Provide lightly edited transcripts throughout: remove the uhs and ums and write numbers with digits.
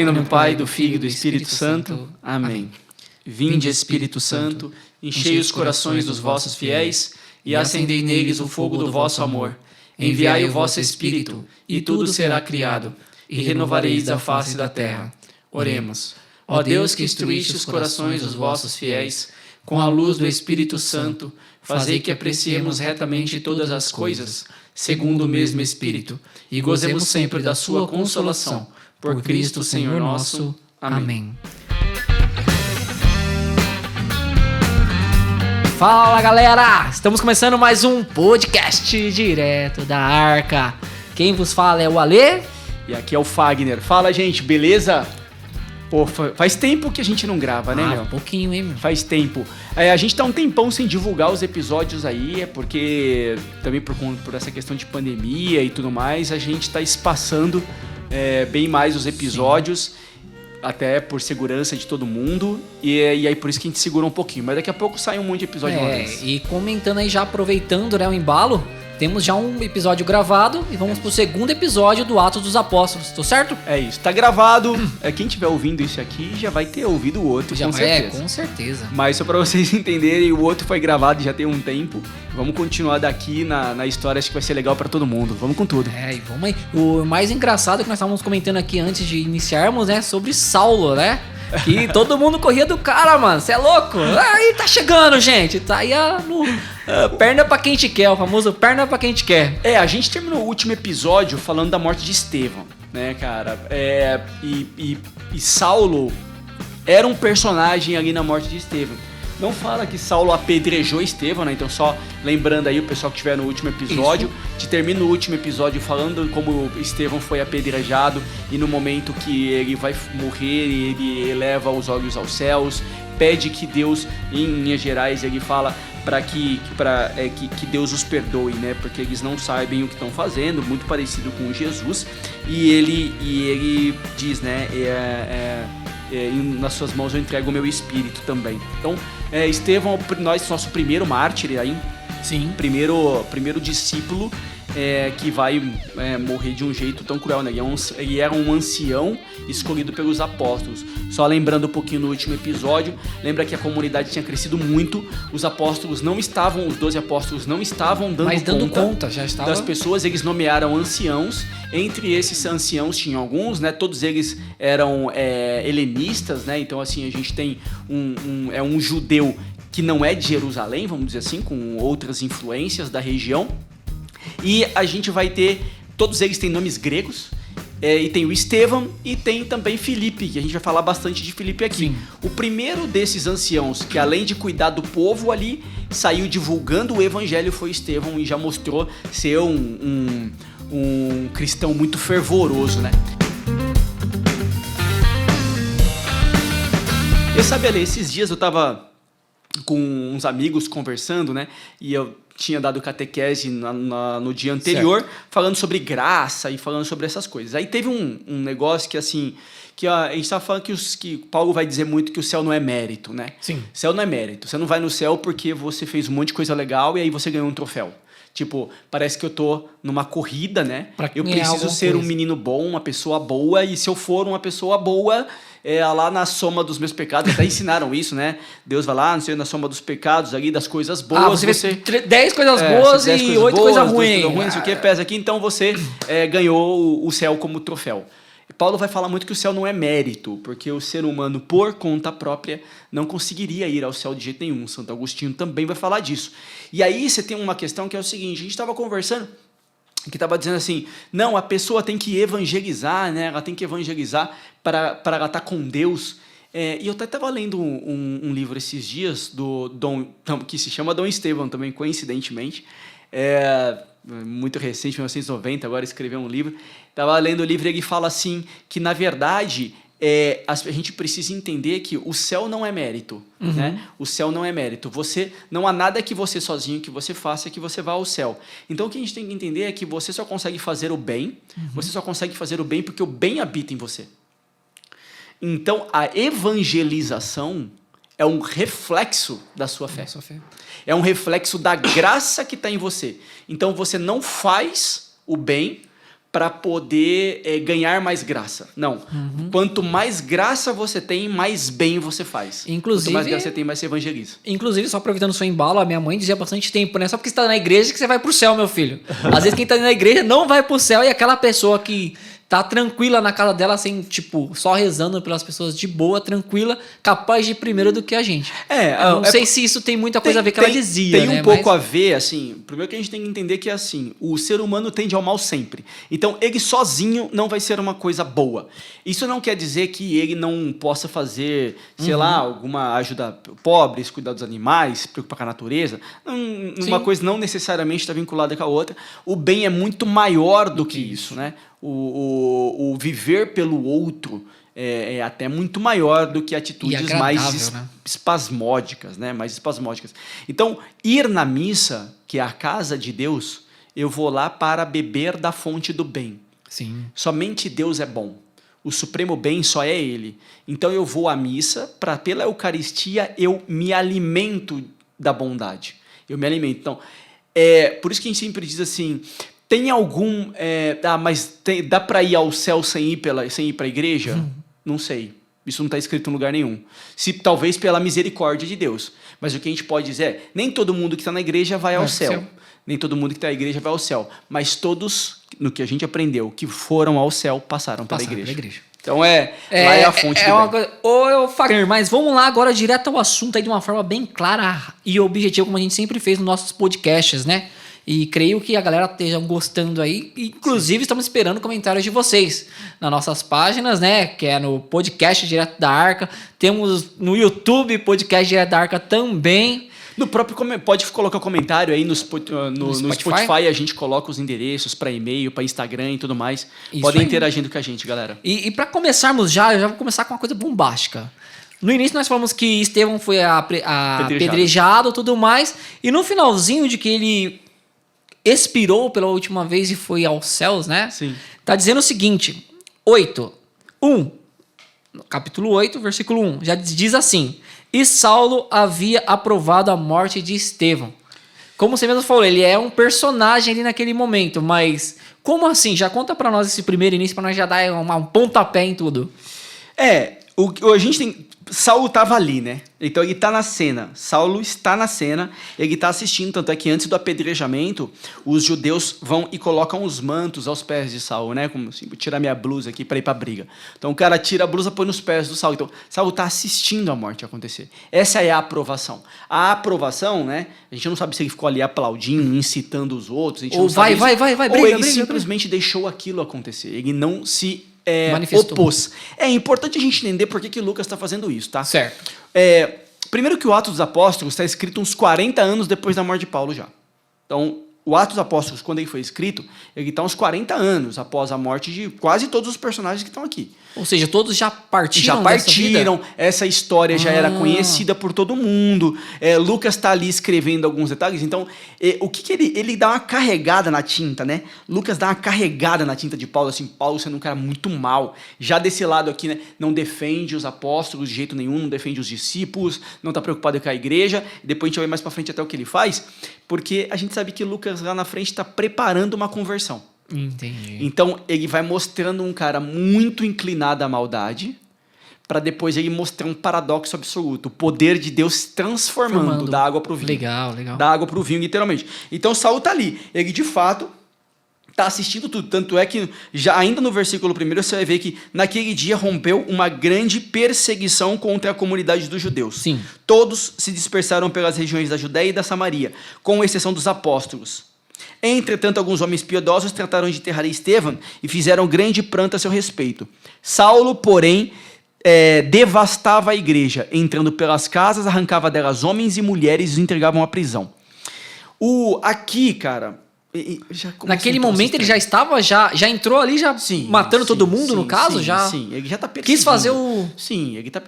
Em nome do Pai, do Filho e do Espírito Santo. Amém. Vinde, Espírito Santo, enchei os corações dos vossos fiéis e acendei neles o fogo do vosso amor. Enviai o vosso Espírito, e tudo será criado, e renovareis a face da terra. Oremos. Ó Deus, que instruíste os corações dos vossos fiéis, com a luz do Espírito Santo, fazei que apreciemos retamente todas as coisas, segundo o mesmo Espírito, e gozemos sempre da sua consolação. Por Cristo, Senhor nosso. Amém. Fala, galera! Estamos começando mais um podcast direto da Arca. Quem vos fala é o Alê. E aqui é o Fagner. Fala, gente, beleza? Pô, faz tempo que a gente não grava, né, meu? Um pouquinho, hein, meu? Faz tempo. A gente tá um tempão sem divulgar os episódios aí, porque também por essa questão de pandemia e tudo mais, a gente tá espaçando bem mais os episódios. Sim. Até por segurança de todo mundo, e aí por isso que a gente segura um pouquinho. Mas daqui a pouco sai um monte de episódio de uma vez. E comentando aí, já aproveitando, né, o embalo, temos já um episódio gravado e vamos pro segundo episódio do Atos dos Apóstolos, tô certo? É isso, tá gravado. Quem estiver ouvindo isso aqui já vai ter ouvido o outro, já com certeza. Com certeza. Mas só pra vocês entenderem, o outro foi gravado já tem um tempo. Vamos continuar daqui na história, acho que vai ser legal pra todo mundo. Vamos com tudo. E vamos aí. O mais engraçado é que nós estávamos comentando aqui antes de iniciarmos, né, sobre Saulo, né? Que todo mundo corria do cara, mano. Você é louco? Aí tá chegando, gente. Tá aí perna pra quem te quer, o famoso perna pra quem te quer. A gente terminou o último episódio falando da morte de Estevão, né, cara? E Saulo era um personagem ali na morte de Estevão. Não fala que Saulo apedrejou Estevão, né? Então só lembrando aí o pessoal que estiver no último episódio, te termina o último episódio falando como Estevão foi apedrejado e no momento que ele vai morrer, ele eleva os olhos aos céus, pede que Deus, em linhas gerais, ele fala que Deus os perdoe, né? Porque eles não sabem o que estão fazendo, muito parecido com Jesus. E ele diz, né? Nas suas mãos eu entrego o meu espírito também. Então, Estevão é nosso primeiro mártir aí. Sim. Primeiro discípulo que vai morrer de um jeito tão cruel, né? Ele era um ancião escolhido pelos apóstolos. Só lembrando um pouquinho no último episódio, lembra que a comunidade tinha crescido muito, os 12 apóstolos não estavam dando conta já estava... das pessoas, eles nomearam anciãos. Entre esses anciãos tinham alguns, né? Todos eles eram helenistas, né? Então assim, a gente tem um judeu que não é de Jerusalém, vamos dizer assim, com outras influências da região. E a gente vai ter, todos eles têm nomes gregos, e tem o Estevão e tem também Filipe, que a gente vai falar bastante de Filipe aqui. Sim. O primeiro desses anciãos, que além de cuidar do povo ali, saiu divulgando o evangelho, foi Estevão, e já mostrou ser um cristão muito fervoroso, né? E sabe, Ale, esses dias eu tava com uns amigos conversando, né? E eu tinha dado catequese no dia anterior, certo, falando sobre graça e falando sobre essas coisas. Aí teve um negócio que, assim, que a gente estava falando que Paulo vai dizer muito que o céu não é mérito, né? Sim. Céu não é mérito. Você não vai no céu porque você fez um monte de coisa legal e aí você ganhou um troféu. Tipo, parece que eu tô numa corrida, né? Eu preciso ser um menino bom, uma pessoa boa, e se eu for uma pessoa boa, lá na soma dos meus pecados, até ensinaram isso, né? Deus vai lá, não sei, na soma dos pecados ali, das coisas boas. Você 10 coisas boas e 8 coisas ruins. Não sei o que, pesa aqui, então você ganhou o céu como troféu. Paulo vai falar muito que o céu não é mérito, porque o ser humano, por conta própria, não conseguiria ir ao céu de jeito nenhum. Santo Agostinho também vai falar disso. E aí você tem uma questão que é o seguinte, a gente estava conversando, que estava dizendo assim, não, a pessoa tem que evangelizar, né? Ela tem que evangelizar para ela estar com Deus. E eu até estava lendo um livro esses dias, que se chama Dom Estevão também, coincidentemente, muito recente, 1990, agora escreveu um livro. Estava lendo o livro e ele fala assim, que na verdade a gente precisa entender que o céu não é mérito, né? O céu não é mérito. Não há nada que você sozinho que você faça que você vá ao céu. Então o que a gente tem que entender é que você só consegue fazer o bem, você só consegue fazer o bem porque o bem habita em você. Então a evangelização é um reflexo da sua fé. É um reflexo da graça que está em você. Então você não faz o bem para poder ganhar mais graça. Não. Quanto mais graça você tem, mais bem você faz. Inclusive, quanto mais graça você tem, mais você evangeliza. Inclusive, só aproveitando o seu embalo, a minha mãe dizia há bastante tempo, né? Só porque você tá na igreja que você vai pro céu, meu filho. Às vezes quem tá na igreja não vai pro céu e aquela pessoa que tá tranquila na casa dela, assim, tipo, só rezando pelas pessoas de boa, tranquila, capaz de ir primeiro do que a gente. Eu não sei se isso tem muita coisa a ver com o que ela dizia, Tem né? um pouco a ver, assim, primeiro que a gente tem que entender que, assim, o ser humano tende ao mal sempre. Então, ele sozinho não vai ser uma coisa boa. Isso não quer dizer que ele não possa fazer, sei lá, alguma ajuda pobres, cuidar dos animais, preocupar com a natureza. Uma coisa não necessariamente está vinculada com a outra. O bem é muito maior do que isso, né? O viver pelo outro é até muito maior do que atitudes mais espasmódicas, né? Mais espasmódicas. Então, ir na missa, que é a casa de Deus, eu vou lá para beber da fonte do bem. Sim. Somente Deus é bom. O supremo bem só é Ele. Então, eu vou à missa para, pela Eucaristia, eu me alimento da bondade. Eu me alimento. Então, por isso que a gente sempre diz assim... Tem algum... dá para ir ao céu sem ir para a igreja? Não sei. Isso não está escrito em lugar nenhum. Talvez pela misericórdia de Deus. Mas o que a gente pode dizer é, nem todo mundo que está na igreja vai ao céu. Nem todo mundo que está na igreja vai ao céu. Mas todos, no que a gente aprendeu, que foram ao céu, passaram pela igreja. Então lá é a fonte do bem. Mas vamos lá agora direto ao assunto aí de uma forma bem clara e objetiva, como a gente sempre fez nos nossos podcasts, né? E creio que a galera esteja gostando aí. Inclusive, estamos esperando comentários de vocês nas nossas páginas, né? Que é no podcast Direto da Arca. Temos no YouTube podcast Direto da Arca também. No próprio pode colocar comentário aí no Spotify, a gente coloca os endereços para e-mail, para Instagram e tudo mais. Podem interagindo com a gente, galera. E para começarmos eu já vou começar com uma coisa bombástica. No início nós falamos que Estevão foi apedrejado e tudo mais. E no finalzinho de que ele expirou pela última vez e foi aos céus, né? Sim. Tá dizendo o seguinte, capítulo 8, versículo 1, já diz assim: e Saulo havia aprovado a morte de Estevão. Como você mesmo falou, ele é um personagem ali naquele momento, mas como assim? Já conta pra nós esse primeiro início, pra nós já dar um pontapé em tudo. A gente tem... Saulo estava ali, né? Então ele está na cena. Saulo está na cena, ele está assistindo. Tanto é que antes do apedrejamento, os judeus vão e colocam os mantos aos pés de Saulo, né? Como assim, vou tirar minha blusa aqui para ir para a briga. Então o cara tira a blusa e põe nos pés do Saulo. Então Saulo está assistindo a morte acontecer. Essa é a aprovação. A aprovação, né? A gente não sabe se ele ficou ali aplaudindo, incitando os outros. A gente ou não sabe vai, briga, ou ele simplesmente deixou aquilo acontecer. Ele não se opôs. É importante a gente entender por que Lucas está fazendo isso, tá? Certo. Primeiro que o Atos dos Apóstolos está escrito uns 40 anos depois da morte de Paulo já. Então, o Atos dos Apóstolos, quando ele foi escrito, ele está uns 40 anos após a morte de quase todos os personagens que estão aqui. Ou seja, todos já partiram essa história já era conhecida por todo mundo. Lucas está ali escrevendo alguns detalhes. Então, o que ele dá uma carregada na tinta, né? Lucas dá uma carregada na tinta de Paulo, assim, Paulo sendo um cara muito mal. Já desse lado aqui, né? Não defende os apóstolos de jeito nenhum, não defende os discípulos, não está preocupado com a igreja. Depois a gente vai mais para frente até o que ele faz, porque a gente sabe que Lucas lá na frente está preparando uma conversão. Entendi. Então, ele vai mostrando um cara muito inclinado à maldade, para depois ele mostrar um paradoxo absoluto. O poder de Deus transformando da água para o vinho. Legal. Da água para o vinho, literalmente. Então, Saulo está ali. Ele, de fato, está assistindo tudo. Tanto é que, já ainda no versículo 1, você vai ver que naquele dia rompeu uma grande perseguição contra a comunidade dos judeus. Sim. Todos se dispersaram pelas regiões da Judéia e da Samaria, com exceção dos apóstolos. Entretanto, alguns homens piedosos trataram de enterrar Estevão e fizeram grande pranto a seu respeito. Saulo, porém, devastava a igreja, entrando pelas casas, arrancava delas homens e mulheres e os entregavam à prisão. Aqui, cara... Naquele momento ele já estava, já entrou ali, matando todo mundo, no caso? Sim, ele já está perseguindo. Quis fazer o... Sim, ele está...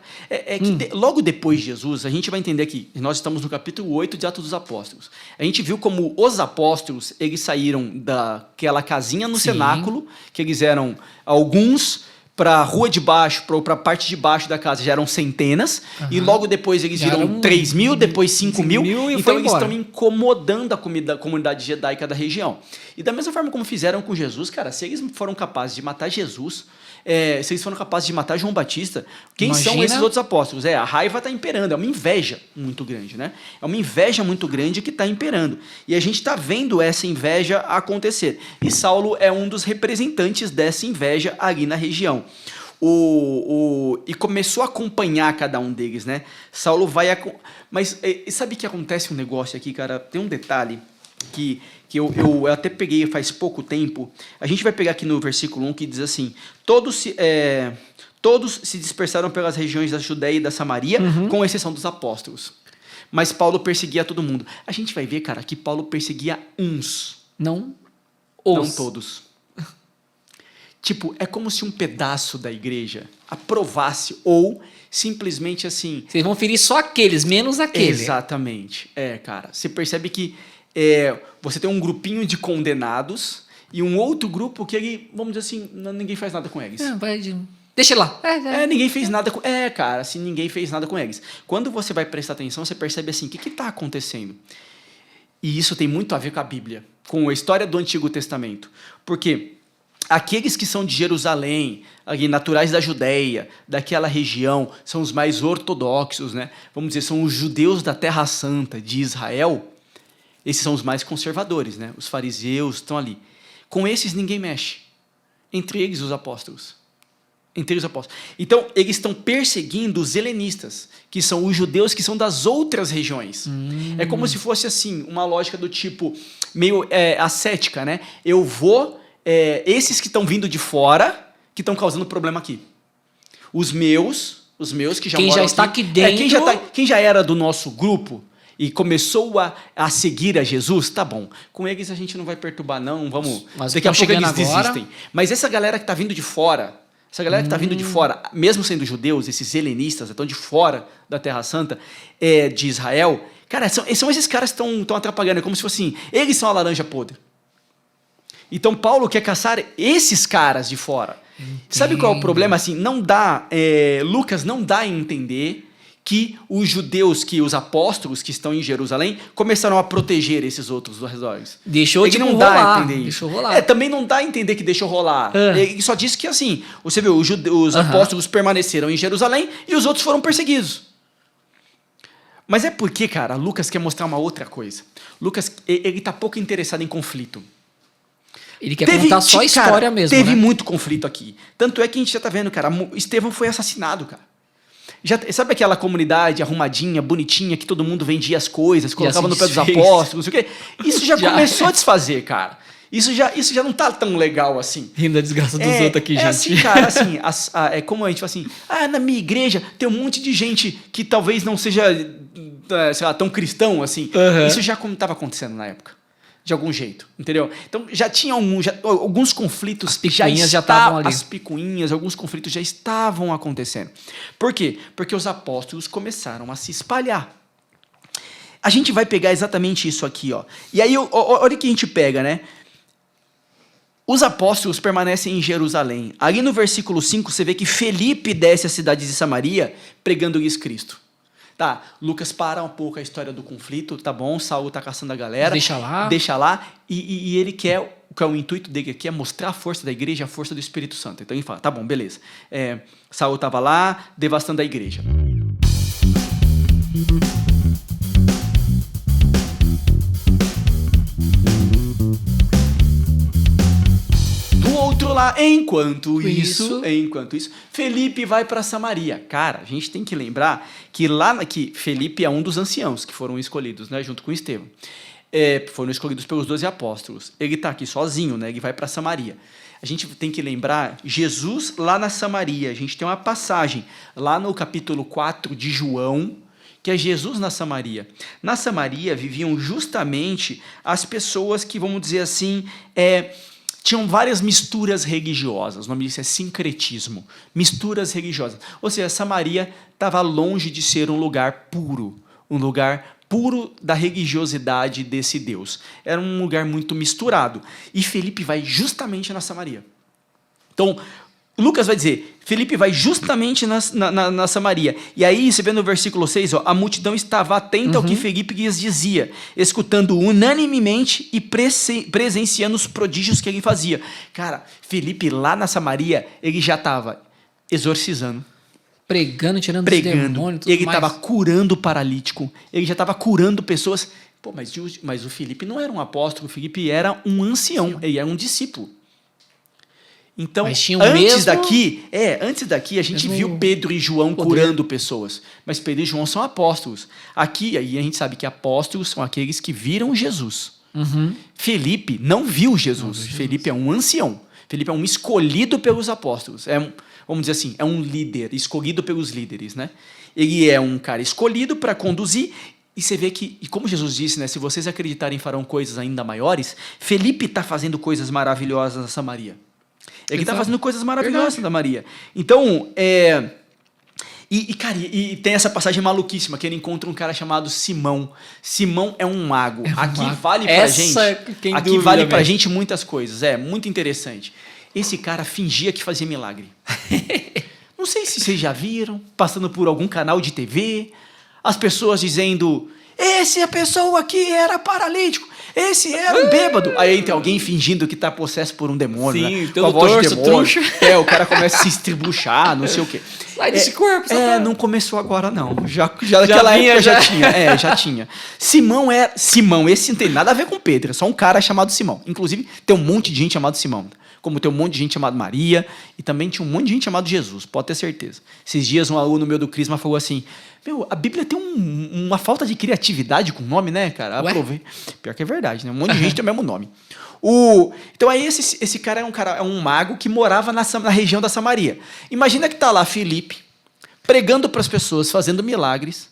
logo depois de Jesus, a gente vai entender que nós estamos no capítulo 8 de Atos dos Apóstolos. A gente viu como os apóstolos, eles saíram daquela casinha no cenáculo, que eles eram alguns para a rua de baixo, para a parte de baixo da casa, já eram centenas, e logo depois eles Já viram eram 3 mil, depois 5 mil, e então foi eles embora. estão incomodando a comunidade judaica da região. E da mesma forma como fizeram com Jesus, cara, se eles foram capazes de matar Jesus, se eles foram capazes de matar João Batista, quem são Imagina. esses outros apóstolos? A raiva está imperando, é uma inveja muito grande, né? É uma inveja muito grande que está imperando. E a gente está vendo essa inveja acontecer. E Saulo é um dos representantes dessa inveja ali na região. E começou a acompanhar cada um deles, né? Saulo vai... Mas sabe que acontece um negócio aqui, cara? Tem um detalhe que eu até peguei faz pouco tempo. A gente vai pegar aqui no versículo 1 que diz assim: todos se dispersaram pelas regiões da Judéia e da Samaria, com exceção dos apóstolos. Mas Paulo perseguia todo mundo. A gente vai ver, cara, que Paulo perseguia uns, Não não todos. Tipo, é como se um pedaço da igreja aprovasse ou simplesmente assim... Vocês vão ferir só aqueles, menos aquele. Exatamente. Cara, você percebe que você tem um grupinho de condenados e um outro grupo que ele, vamos dizer assim, ninguém faz nada com eles. Deixa ele lá. Ninguém fez nada com... cara, assim, ninguém fez nada com eles. Quando você vai prestar atenção, você percebe assim, o que está acontecendo? E isso tem muito a ver com a Bíblia, com a história do Antigo Testamento. Porque aqueles que são de Jerusalém, ali, naturais da Judéia, daquela região, são os mais ortodoxos, né? Vamos dizer, são os judeus da Terra Santa de Israel. Esses são os mais conservadores, né? Os fariseus estão ali. Com esses ninguém mexe. Entre eles os apóstolos. Então, eles estão perseguindo os helenistas, que são os judeus que são das outras regiões. É como se fosse assim, uma lógica do tipo, meio ascética, né? Eu vou... esses que estão vindo de fora, que estão causando problema aqui. Os meus que já quem moram já está aqui dentro... quem já era do nosso grupo e começou a seguir a Jesus, tá bom. Com eles a gente não vai perturbar, não. Vamos. Mas daqui a pouco eles agora... desistem. Mas essa galera que está vindo de fora, mesmo sendo judeus, esses helenistas, estão de fora da Terra Santa, de Israel, cara, são esses caras que estão atrapalhando. É como se fosse assim, eles são a laranja podre. Então Paulo quer caçar esses caras de fora. Sabe qual é o problema? Assim, Lucas não dá a entender que os judeus, que os apóstolos que estão em Jerusalém começaram a proteger esses outros arredores. Deixou Ele tipo, não dá rolar. a entender isso. Deixou rolar. Também não dá a entender que deixou rolar. Ele só disse que assim, você viu, os apóstolos permaneceram em Jerusalém e os outros foram perseguidos. Mas é porque, cara, Lucas quer mostrar uma outra coisa. Lucas, ele está pouco interessado em conflito. Ele quer contar só a história mesmo, Teve né? muito conflito aqui. Tanto é que a gente já tá vendo, cara, Estevão foi assassinado, cara. Sabe aquela comunidade arrumadinha, bonitinha, que todo mundo vendia as coisas, colocava no pé dos apóstolos, não sei o quê? Isso já começou a desfazer, cara. Isso já não tá tão legal assim. Rindo da desgraça dos outros aqui, gente. Assim, cara, assim, é como a gente fala assim, na minha igreja tem um monte de gente que talvez não seja, sei lá, tão cristão assim. Isso já estava acontecendo na época. De algum jeito, entendeu? Então já tinha alguns conflitos. As picuinhas já estavam ali. As picuinhas, alguns conflitos já estavam acontecendo. Por quê? Porque os apóstolos começaram a se espalhar. A gente vai pegar exatamente isso aqui, ó. E aí, olha o que a gente pega, né? Os apóstolos permanecem em Jerusalém. Ali no versículo 5, você vê que Felipe desce à cidade de Samaria pregando-lhes Cristo. Tá, Lucas para um pouco a história do conflito, tá bom, Saulo tá caçando a galera. Deixa lá, e ele quer, o intuito dele aqui é mostrar a força da igreja, a força do Espírito Santo. Então ele fala, tá bom, beleza. Saulo estava lá, devastando a igreja. Do outro lá, enquanto isso, Felipe vai para Samaria. Cara, a gente tem que lembrar que que Felipe é um dos anciãos que foram escolhidos, né, junto com Estevão. Foram escolhidos pelos 12 apóstolos. Ele está aqui sozinho, né, ele vai para Samaria. A gente tem que lembrar Jesus lá na Samaria. A gente tem uma passagem lá no capítulo 4 de João, que é Jesus na Samaria. Na Samaria viviam justamente as pessoas que, vamos dizer assim, tinham várias misturas religiosas. O nome disso é sincretismo. Misturas religiosas. Ou seja, Samaria estava longe de ser um lugar puro da religiosidade desse Deus. Era um lugar muito misturado. E Felipe vai justamente na Samaria. Então, Lucas vai dizer, Felipe vai justamente na Samaria. E aí, você vê no versículo 6, ó, a multidão estava atenta ao que Felipe lhes dizia, escutando unanimemente e presenciando os prodígios que ele fazia. Cara, Felipe lá na Samaria, ele já estava exorcizando. Pregando, tirando os demônios, tudo ele mais. estava curando o paralítico, ele já estava curando pessoas. Pô, mas o Felipe não era um apóstolo, o Felipe era um ancião, ele era um discípulo. Então, antes daqui, a gente viu Pedro e João curando pessoas. Mas Pedro e João são apóstolos. Aqui, aí a gente sabe que apóstolos são aqueles que viram Jesus. Felipe não viu Jesus. Felipe é um ancião. Felipe é um escolhido pelos apóstolos. Vamos dizer assim, é um líder, escolhido pelos líderes, né? Ele é um cara escolhido para conduzir. E você vê que, e como Jesus disse, né? Se vocês acreditarem, farão coisas ainda maiores. Felipe está fazendo coisas maravilhosas na Samaria. Ele está fazendo coisas maravilhosas da Maria. Então, cara, tem essa passagem maluquíssima, que ele encontra um cara chamado Simão. Simão é um mago. Aqui vale pra gente muitas coisas. É muito interessante. Esse cara fingia que fazia milagre. Não sei se vocês já viram, passando por algum canal de TV, as pessoas dizendo, essa pessoa aqui era paralítico. Esse era um bêbado. Aí tem alguém fingindo que tá possesso por um demônio. Sim, né? Com a voz de demônio. O cara começa a se estribuchar, não sei o quê. Sai desse corpo. Não começou agora, não. Já naquela época já tinha. Já tinha. Simão, esse não tem nada a ver com Pedro. É só um cara chamado Simão. Inclusive, tem um monte de gente chamado Simão. Como tem um monte de gente chamada Maria. E também tinha um monte de gente chamado Jesus. Pode ter certeza. Esses dias, um aluno meu do Crisma falou assim, a Bíblia tem uma falta de criatividade com o nome, né, cara? Aprovei. Pior que é verdade, né? Um monte de gente tem o mesmo nome. Então aí esse cara é um mago que morava na região da Samaria. Imagina que tá lá Felipe, pregando para as pessoas, fazendo milagres,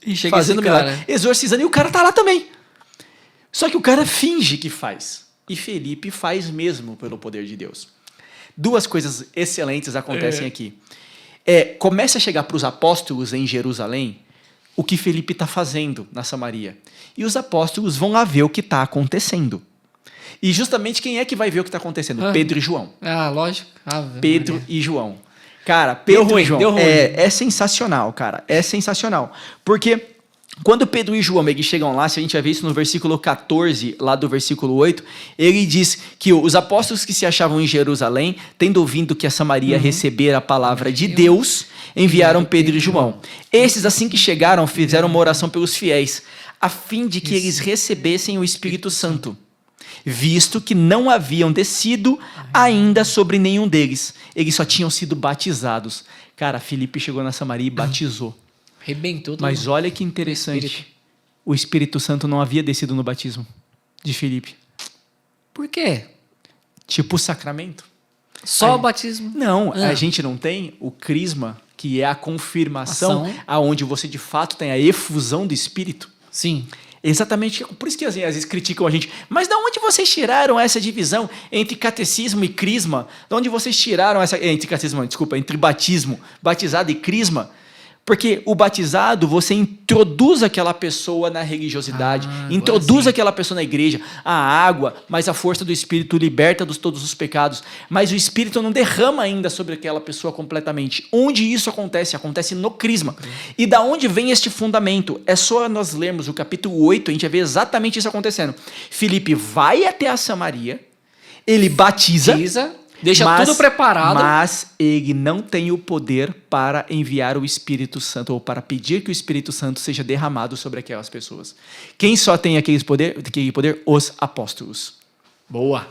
exorcizando, e o cara tá lá também. Só que o cara finge que faz. E Felipe faz mesmo pelo poder de Deus. Duas coisas excelentes acontecem aqui. Começa a chegar para os apóstolos em Jerusalém o que Felipe está fazendo na Samaria. E os apóstolos vão lá ver o que está acontecendo. E justamente quem é que vai ver o que está acontecendo? Pedro e João. Lógico. Pedro e João. Cara, Pedro e João. Deu ruim. É sensacional, cara. É sensacional. Porque quando Pedro e João eles chegam lá, se a gente vai ver isso no versículo 14, lá do versículo 8, ele diz que os apóstolos que se achavam em Jerusalém, tendo ouvido que a Samaria recebera a palavra de Deus, enviaram Pedro e João. Esses, assim que chegaram, fizeram uma oração pelos fiéis, a fim de que eles recebessem o Espírito Santo, visto que não haviam descido ainda sobre nenhum deles. Eles só tinham sido batizados. Cara, Filipe chegou na Samaria e batizou. Arrebentou tudo. Mas olha que interessante. O Espírito Santo não havia descido no batismo de Filipe. Por quê? Tipo o sacramento. Só o batismo? Não, a gente não tem o crisma, que é a confirmação, aonde você de fato tem a efusão do Espírito. Sim. Exatamente, por isso que às vezes criticam a gente. Mas de onde vocês tiraram essa divisão entre catecismo e crisma? De onde vocês tiraram entre batismo, batizado e crisma? Porque o batizado, você introduz aquela pessoa na religiosidade, introduz aquela pessoa na igreja, a água, mas a força do Espírito liberta de todos os pecados. Mas o Espírito não derrama ainda sobre aquela pessoa completamente. Onde isso acontece? Acontece no crisma. E da onde vem este fundamento? É só nós lermos o capítulo 8, a gente vai ver exatamente isso acontecendo. Filipe vai até a Samaria, ele batiza, deixa tudo preparado. Mas ele não tem o poder para enviar o Espírito Santo ou para pedir que o Espírito Santo seja derramado sobre aquelas pessoas. Quem só tem aquele poder? Os apóstolos. Boa.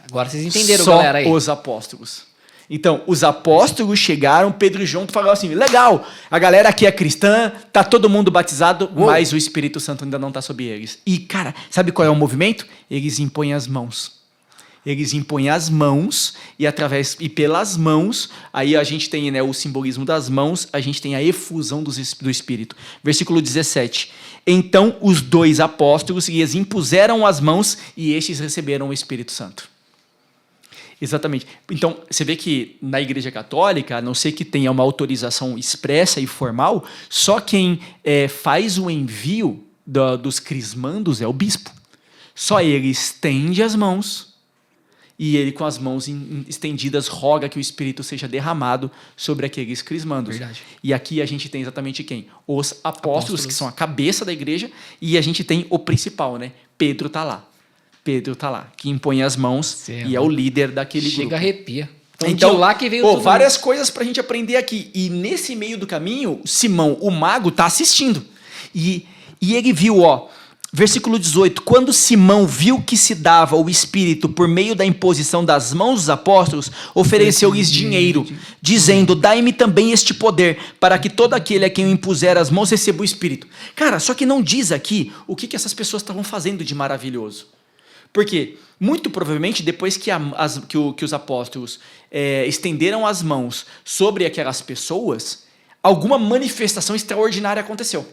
Agora vocês entenderam, só galera aí. Os apóstolos. Então, os apóstolos chegaram, Pedro e João falaram assim, legal, a galera aqui é cristã, tá todo mundo batizado, mas o Espírito Santo ainda não está sobre eles. E, cara, sabe qual é o movimento? Eles impõem as mãos. Eles impõem as mãos e pelas mãos, aí a gente tem, né, o simbolismo das mãos, a gente tem a efusão do Espírito. Versículo 17. Então os dois apóstolos lhes impuseram as mãos e estes receberam o Espírito Santo. Exatamente. Então, você vê que na Igreja Católica, a não ser que tenha uma autorização expressa e formal, só quem faz o envio dos crismandos é o bispo. Só ele estende as mãos E ele, com as mãos estendidas, roga que o Espírito seja derramado sobre aqueles crismandos. Verdade. E aqui a gente tem exatamente quem? Os apóstolos, que são a cabeça da igreja, e a gente tem o principal, né? Pedro está lá. Pedro está lá, que impõe as mãos e é o líder daquele grupo. Chega arrepia. Então, de lá que veio tudo várias coisas para a gente aprender aqui. E nesse meio do caminho, Simão, o mago, está assistindo. E ele viu, versículo 18, quando Simão viu que se dava o Espírito por meio da imposição das mãos dos apóstolos, ofereceu-lhes dinheiro, dizendo, dai-me também este poder, para que todo aquele a quem eu impuser as mãos receba o Espírito. Cara, só que não diz aqui o que essas pessoas estavam fazendo de maravilhoso. Porque, muito provavelmente, depois que os apóstolos estenderam as mãos sobre aquelas pessoas, alguma manifestação extraordinária aconteceu.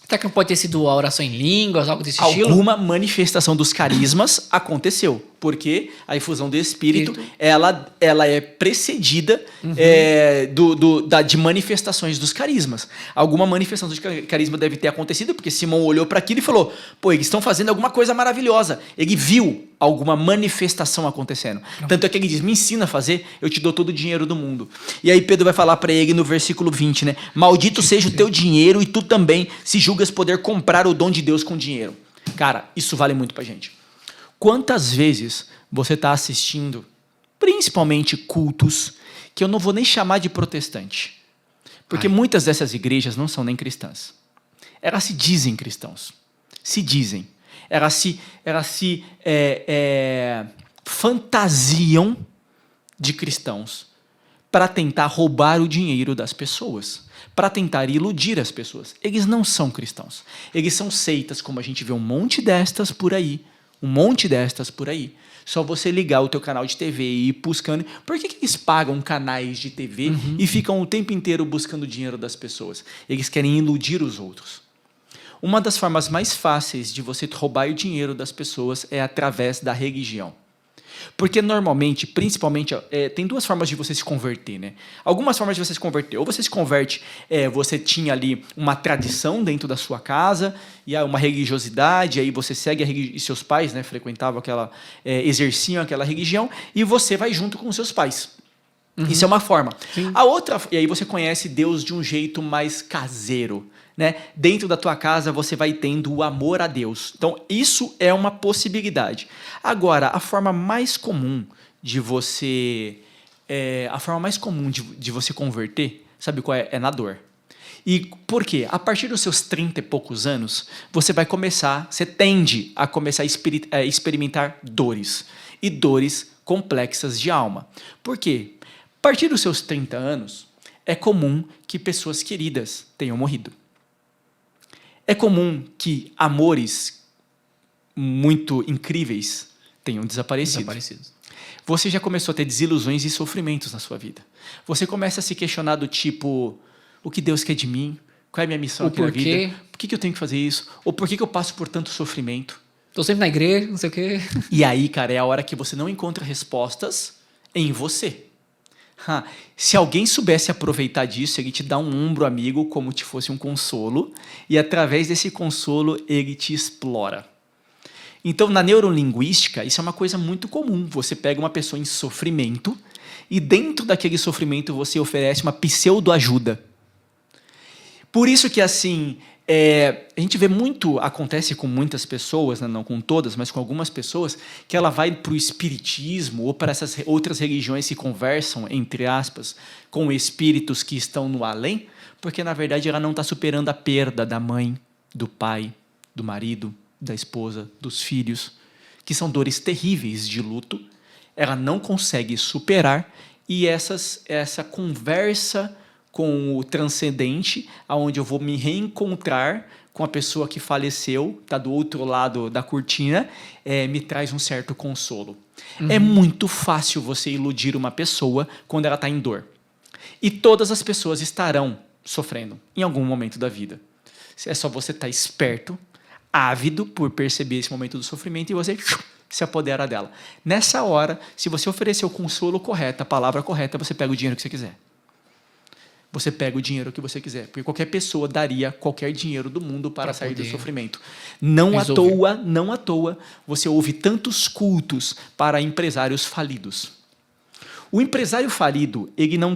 Será que não pode ter sido a oração em línguas, algo desse estilo? Alguma manifestação dos carismas aconteceu, porque a infusão do Espírito ela é precedida de manifestações dos carismas. Alguma manifestação de carisma deve ter acontecido, porque Simão olhou para aquilo e falou, pô, eles estão fazendo alguma coisa maravilhosa. Ele viu alguma manifestação acontecendo. Tanto é que ele diz, me ensina a fazer, eu te dou todo o dinheiro do mundo. E aí Pedro vai falar para ele no versículo 20, né? Maldito seja o teu dinheiro e tu também, se julgas poder comprar o dom de Deus com dinheiro. Cara, isso vale muito pra gente. Quantas vezes você está assistindo, principalmente cultos, que eu não vou nem chamar de protestante, porque muitas dessas igrejas não são nem cristãs. Elas se dizem cristãos. Se dizem. Elas se fantasiam de cristãos para tentar roubar o dinheiro das pessoas, para tentar iludir as pessoas. Eles não são cristãos. Eles são seitas, como a gente vê um monte destas por aí. Só você ligar o teu canal de TV e ir buscando. Por que eles pagam canais de TV e ficam o tempo inteiro buscando o dinheiro das pessoas? Eles querem iludir os outros. Uma das formas mais fáceis de você roubar o dinheiro das pessoas é através da religião. Porque normalmente, principalmente, tem duas formas de você se converter, né? Algumas formas de você se converter. Ou você se converte, você tinha ali uma tradição dentro da sua casa, e uma religiosidade, aí você segue e seus pais, né, frequentavam exerciam aquela religião, e você vai junto com os seus pais. Isso é uma forma. Sim. A outra, e aí você conhece Deus de um jeito mais caseiro, né? Dentro da tua casa você vai tendo o amor a Deus. Então, isso é uma possibilidade. Agora, a forma mais comum de você converter, sabe qual é? É na dor. E por quê? A partir dos seus 30 e poucos anos, você tende a começar a experimentar dores. E dores complexas de alma. Por quê? A partir dos seus 30 anos, é comum que pessoas queridas tenham morrido. É comum que amores muito incríveis tenham desaparecido. Você já começou a ter desilusões e sofrimentos na sua vida. Você começa a se questionar do tipo, o que Deus quer de mim? Qual é a minha missão aqui na vida? Por que eu tenho que fazer isso? Ou por que eu passo por tanto sofrimento? Estou sempre na igreja, não sei o quê. E aí, cara, é a hora que você não encontra respostas em você. Se alguém soubesse aproveitar disso, ele te dá um ombro amigo como se fosse um consolo, e através desse consolo ele te explora. Então, na neurolinguística, isso é uma coisa muito comum. Você pega uma pessoa em sofrimento e dentro daquele sofrimento você oferece uma pseudo-ajuda. Por isso que, assim, a gente vê muito, acontece com muitas pessoas, né, não com todas, mas com algumas pessoas, que ela vai para o espiritismo ou para essas outras religiões que conversam, entre aspas, com espíritos que estão no além, porque, na verdade, ela não está superando a perda da mãe, do pai, do marido, da esposa, dos filhos, que são dores terríveis de luto. Ela não consegue superar e essa conversa com o transcendente, aonde eu vou me reencontrar com a pessoa que faleceu, está do outro lado da cortina, me traz um certo consolo. É muito fácil você iludir uma pessoa quando ela está em dor. E todas as pessoas estarão sofrendo em algum momento da vida. É só você estar esperto, ávido por perceber esse momento do sofrimento e você se apodera dela. Nessa hora, se você oferecer o consolo correto, a palavra correta, você pega o dinheiro que você quiser. você pega o dinheiro que você quiser. Porque qualquer pessoa daria qualquer dinheiro do mundo para sair do poder sofrimento. Não resolver. à toa, você ouve tantos cultos para empresários falidos. O empresário falido, ele não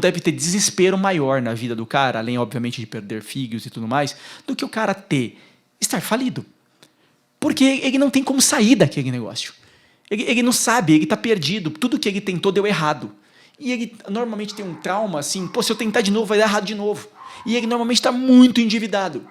deve ter desespero maior na vida do cara, além, obviamente, de perder filhos e tudo mais, do que o cara estar falido. Porque ele não tem como sair daquele negócio. Ele não sabe, ele está perdido. Tudo que ele tentou deu errado. E ele normalmente tem um trauma assim, pô, se eu tentar de novo, vai dar errado de novo. E ele normalmente está muito endividado.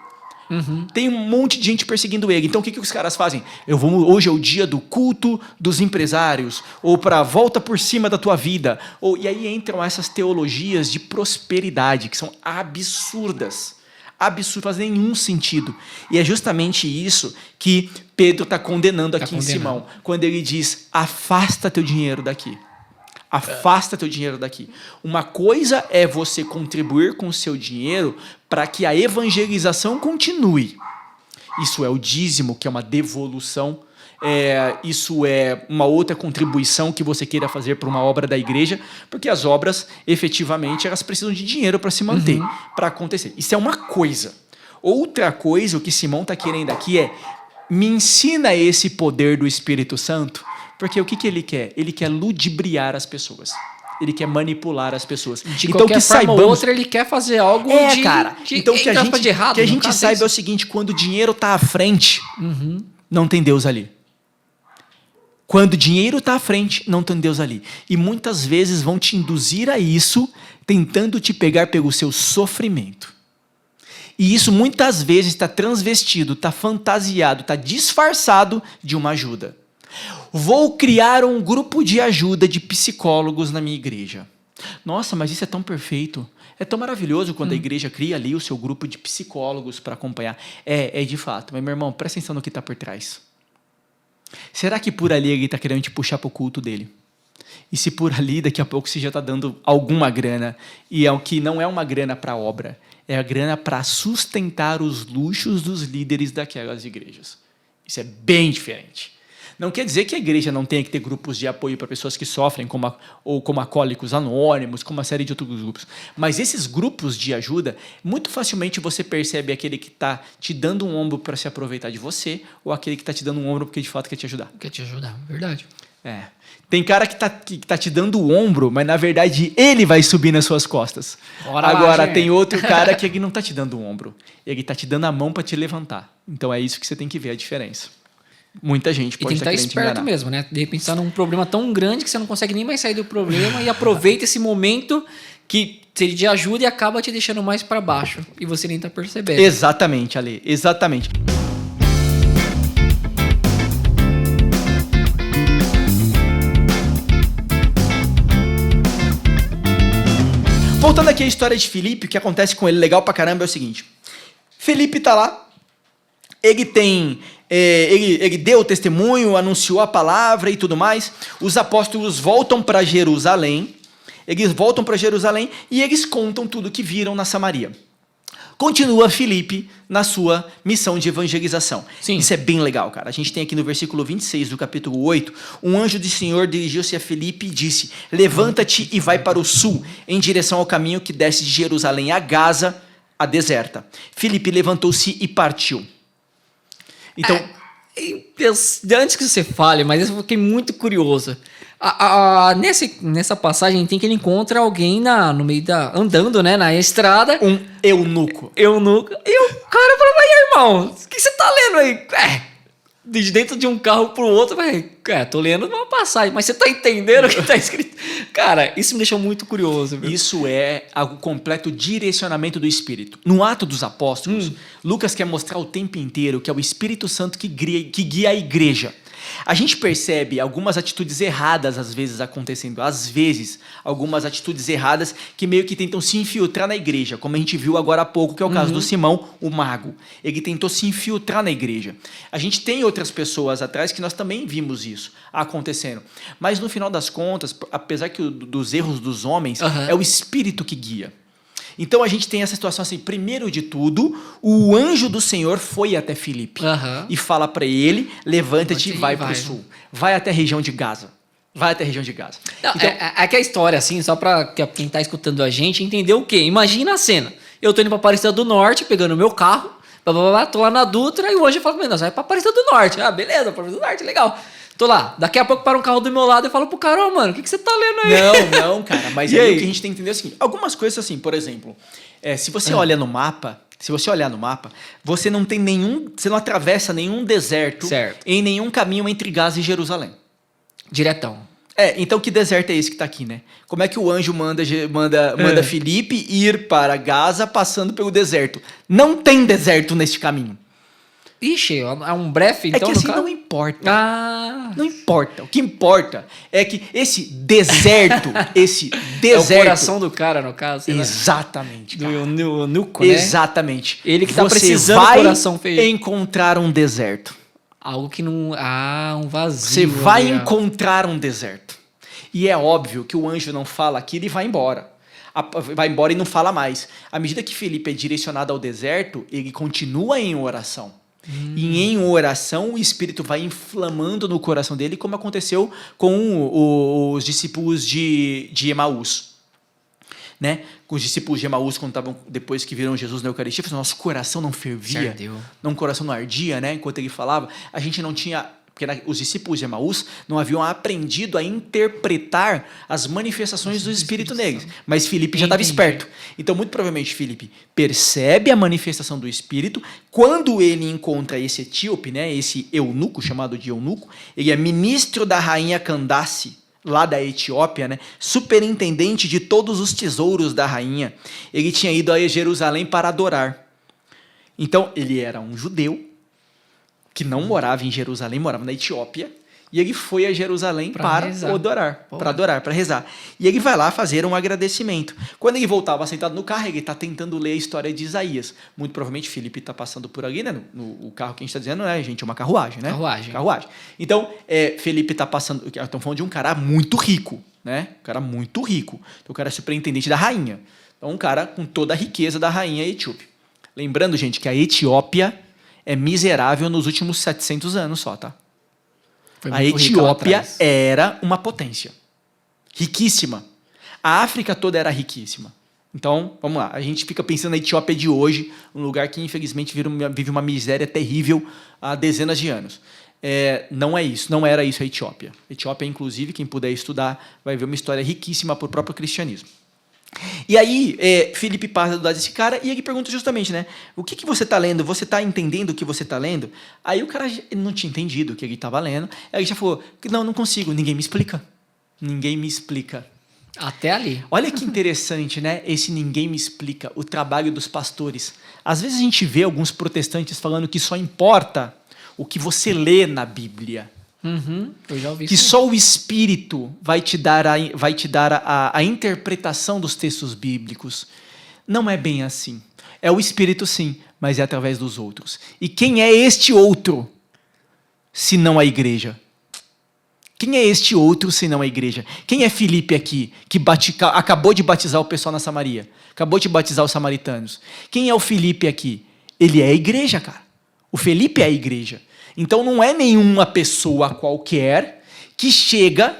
Tem um monte de gente perseguindo ele. Então o que os caras fazem? Hoje é o dia do culto dos empresários, ou para volta por cima da tua vida. E aí entram essas teologias de prosperidade, que são absurdas. Absurdo, faz nenhum sentido. E é justamente isso que Pedro está condenando aqui em Simão, quando ele diz: afasta teu dinheiro daqui. Afasta teu dinheiro daqui. Uma coisa é você contribuir com o seu dinheiro para que a evangelização continue. Isso é o dízimo, que é uma devolução. Isso é uma outra contribuição que você queira fazer para uma obra da igreja, porque as obras, efetivamente, elas precisam de dinheiro para se manter, para acontecer. Isso é uma coisa. Outra coisa, o que Simão está querendo aqui me ensina esse poder do Espírito Santo, porque o que ele quer? Ele quer ludibriar as pessoas. Ele quer manipular as pessoas. De então, qualquer forma ou outra, ele quer fazer algo cara. Então, que a gente saiba é o seguinte: quando o dinheiro está à frente, não tem Deus ali. Quando o dinheiro está à frente, não tem Deus ali. E muitas vezes vão te induzir a isso, tentando te pegar pelo seu sofrimento. E isso muitas vezes está transvestido, está fantasiado, está disfarçado de uma ajuda. Vou criar um grupo de ajuda de psicólogos na minha igreja. Nossa, mas isso é tão perfeito. É tão maravilhoso quando a igreja cria ali o seu grupo de psicólogos para acompanhar. É de fato. Mas, meu irmão, presta atenção no que está por trás. Será que por ali ele está querendo te puxar para o culto dele? E se por ali, daqui a pouco, você já está dando alguma grana, e é o que não é uma grana para obra, é a grana para sustentar os luxos dos líderes daquelas igrejas. Isso é bem diferente. Não quer dizer que a igreja não tenha que ter grupos de apoio para pessoas que sofrem, como Alcoólicos Anônimos, como uma série de outros grupos. Mas esses grupos de ajuda, muito facilmente você percebe aquele que está te dando um ombro para se aproveitar de você, ou aquele que está te dando um ombro porque de fato quer te ajudar. Quer te ajudar, verdade. Tem cara que tá te dando o ombro, mas na verdade ele vai subir nas suas costas. Agora tem outro cara que ele não está te dando o ombro, ele está te dando a mão para te levantar. Então é isso que você tem que ver a diferença. Muita gente pode estar querendo te enganar. E tem que estar esperto mesmo, né? De repente está num problema tão grande que você não consegue nem mais sair do problema e aproveita esse momento que seria de ajuda e acaba te deixando mais para baixo e você nem está percebendo. Exatamente, Ale. Exatamente. Voltando aqui à história de Filipe, o que acontece com ele legal pra caramba é o seguinte. Filipe tá lá, ele deu o testemunho, anunciou a palavra e tudo mais. Os apóstolos voltam para Jerusalém. Eles voltam para Jerusalém e eles contam tudo que viram na Samaria. Continua Filipe na sua missão de evangelização. Sim. Isso é bem legal, cara. A gente tem aqui no versículo 26 do capítulo 8, um anjo do Senhor dirigiu-se a Filipe e disse: levanta-te e vai para o sul, em direção ao caminho que desce de Jerusalém a Gaza, a deserta. Filipe levantou-se e partiu. Então, antes que você fale, mas eu fiquei muito curioso. Nessa passagem tem que ele encontra alguém no meio andando, né, na estrada. Um eunuco. E o cara falou: mas aí, irmão, o que você tá lendo aí? De dentro de um carro pro outro, tô lendo uma passagem, mas você tá entendendo o que tá escrito? Cara, isso me deixou muito curioso. Viu? Isso é o completo direcionamento do Espírito. No Ato dos Apóstolos, Lucas quer mostrar o tempo inteiro que é o Espírito Santo que guia a igreja. A gente percebe algumas atitudes erradas às vezes acontecendo. Às vezes, algumas atitudes erradas que meio que tentam se infiltrar na igreja, como a gente viu agora há pouco, que é o caso do Simão, o mago. Ele tentou se infiltrar na igreja. A gente tem outras pessoas atrás que nós também vimos isso acontecendo. Mas no final das contas, apesar que dos erros dos homens, é o Espírito que guia. Então a gente tem essa situação assim, primeiro de tudo, o anjo do Senhor foi até Filipe e fala para ele: levanta-te e vai para o sul. Vai até a região de Gaza. vai até a região de Gaza. Não, Então, é que a história, assim, só pra quem tá escutando a gente entender o quê? Imagina a cena. Eu tô indo pra Aparecida do Norte, pegando o meu carro, tô lá na Dutra, e o anjo fala comigo, nós vai pra Aparecida do Norte. Ah, beleza, Aparecida do Norte, legal. Tô lá. Daqui a pouco para um carro do meu lado e falo pro cara, ó, mano, o que você tá lendo aí? não, cara, mas E aí aí? o que a gente tem que entender é o seguinte, algumas coisas assim, por exemplo, se você olha no mapa, você não tem você não atravessa nenhum deserto Certo. em nenhum caminho entre Gaza e Jerusalém. Diretão. Então que deserto é esse que tá aqui, né? Como é que o anjo manda Filipe ir para Gaza passando pelo deserto? Não tem deserto neste caminho. Ixi, é um brefe, então, É que no assim caso? não importa. Ah, Não importa. O que importa é que esse deserto, é o coração do cara, no caso. Sei lá. Exatamente, cara. Do nuco, né? Exatamente. Ele que tá Você precisando vai do coração feio. encontrar um deserto. Algo que não... Ah, um vazio. Você vai ali, ó. encontrar um deserto. E é óbvio que o anjo não fala aquilo e vai embora. Vai embora e não fala mais. À medida que Felipe é direcionado ao deserto, ele continua em oração. E em oração, o Espírito vai inflamando no coração dele, como aconteceu com os discípulos de Emaús. Né? Com os discípulos de Emaús, quando estavam, depois que viram Jesus na Eucaristia, nosso coração não fervia, não, o coração não ardia, né? Enquanto ele falava, a gente não tinha... Porque os discípulos de Emaús não haviam aprendido a interpretar as manifestações do Espírito neles. Mas Filipe já estava esperto. Então, muito provavelmente, Filipe percebe a manifestação do Espírito. Quando ele encontra esse etíope, né, esse eunuco, chamado de eunuco, ele é ministro da rainha Candace, lá da Etiópia, né, superintendente de todos os tesouros da rainha. Ele tinha ido a Jerusalém para adorar. Então, ele era um judeu, que não morava em Jerusalém, morava na Etiópia, e ele foi a Jerusalém para adorar, para rezar. E ele vai lá fazer um agradecimento. Quando ele voltava sentado no carro, ele está tentando ler a história de Isaías. Muito provavelmente Filipe está passando por ali, né? O carro que a gente está dizendo, né, gente? É uma carruagem, né? Carruagem. Então, Filipe está passando... Estão falando de um cara muito rico, né? Um cara muito rico. Então, o cara é superintendente da rainha. Então, um cara com toda a riqueza da rainha etíope. Lembrando, gente, que a Etiópia é miserável nos últimos 700 anos só, tá? A Etiópia era uma potência. Riquíssima. A África toda era riquíssima. Então, vamos lá. A gente fica pensando na Etiópia de hoje, um lugar que, infelizmente, vive uma miséria terrível há dezenas de anos. Não é isso. Não era isso a Etiópia. A Etiópia, inclusive, quem puder estudar, vai ver uma história riquíssima para o próprio cristianismo. E aí, Filipe passa do lado desse cara e ele pergunta justamente, né? O que você está lendo? Você está entendendo o que você está lendo? Aí o cara não tinha entendido o que ele estava lendo. Aí ele já falou, não consigo, ninguém me explica. Ninguém me explica. Até ali. Olha que interessante, né? Esse ninguém me explica, o trabalho dos pastores. Às vezes a gente vê alguns protestantes falando que só importa o que você lê na Bíblia. Eu já ouvi que isso. Só o Espírito vai te dar a interpretação dos textos bíblicos. Não é bem assim. É o Espírito, sim, mas é através dos outros. E quem é este outro, se não a igreja? Quem é este outro, se não a igreja? Quem é Filipe aqui, que acabou de batizar o pessoal na Samaria? Acabou de batizar os samaritanos. Quem é o Filipe aqui? Ele é a igreja, cara. O Filipe é a igreja. Então não é nenhuma pessoa qualquer que chega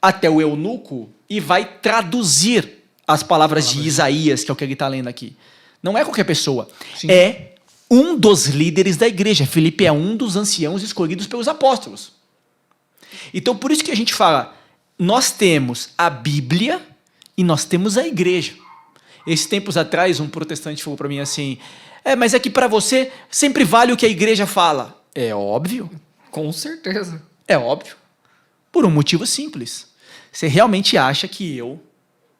até o eunuco e vai traduzir as palavras de Isaías, que é o que ele está lendo aqui. Não é qualquer pessoa. Sim. É um dos líderes da igreja. Filipe é um dos anciãos escolhidos pelos apóstolos. Então por isso que a gente fala, nós temos a Bíblia e nós temos a igreja. Esses tempos atrás um protestante falou para mim assim, mas é que para você sempre vale o que a igreja fala. É óbvio. Com certeza. É óbvio. Por um motivo simples. Você realmente acha que eu,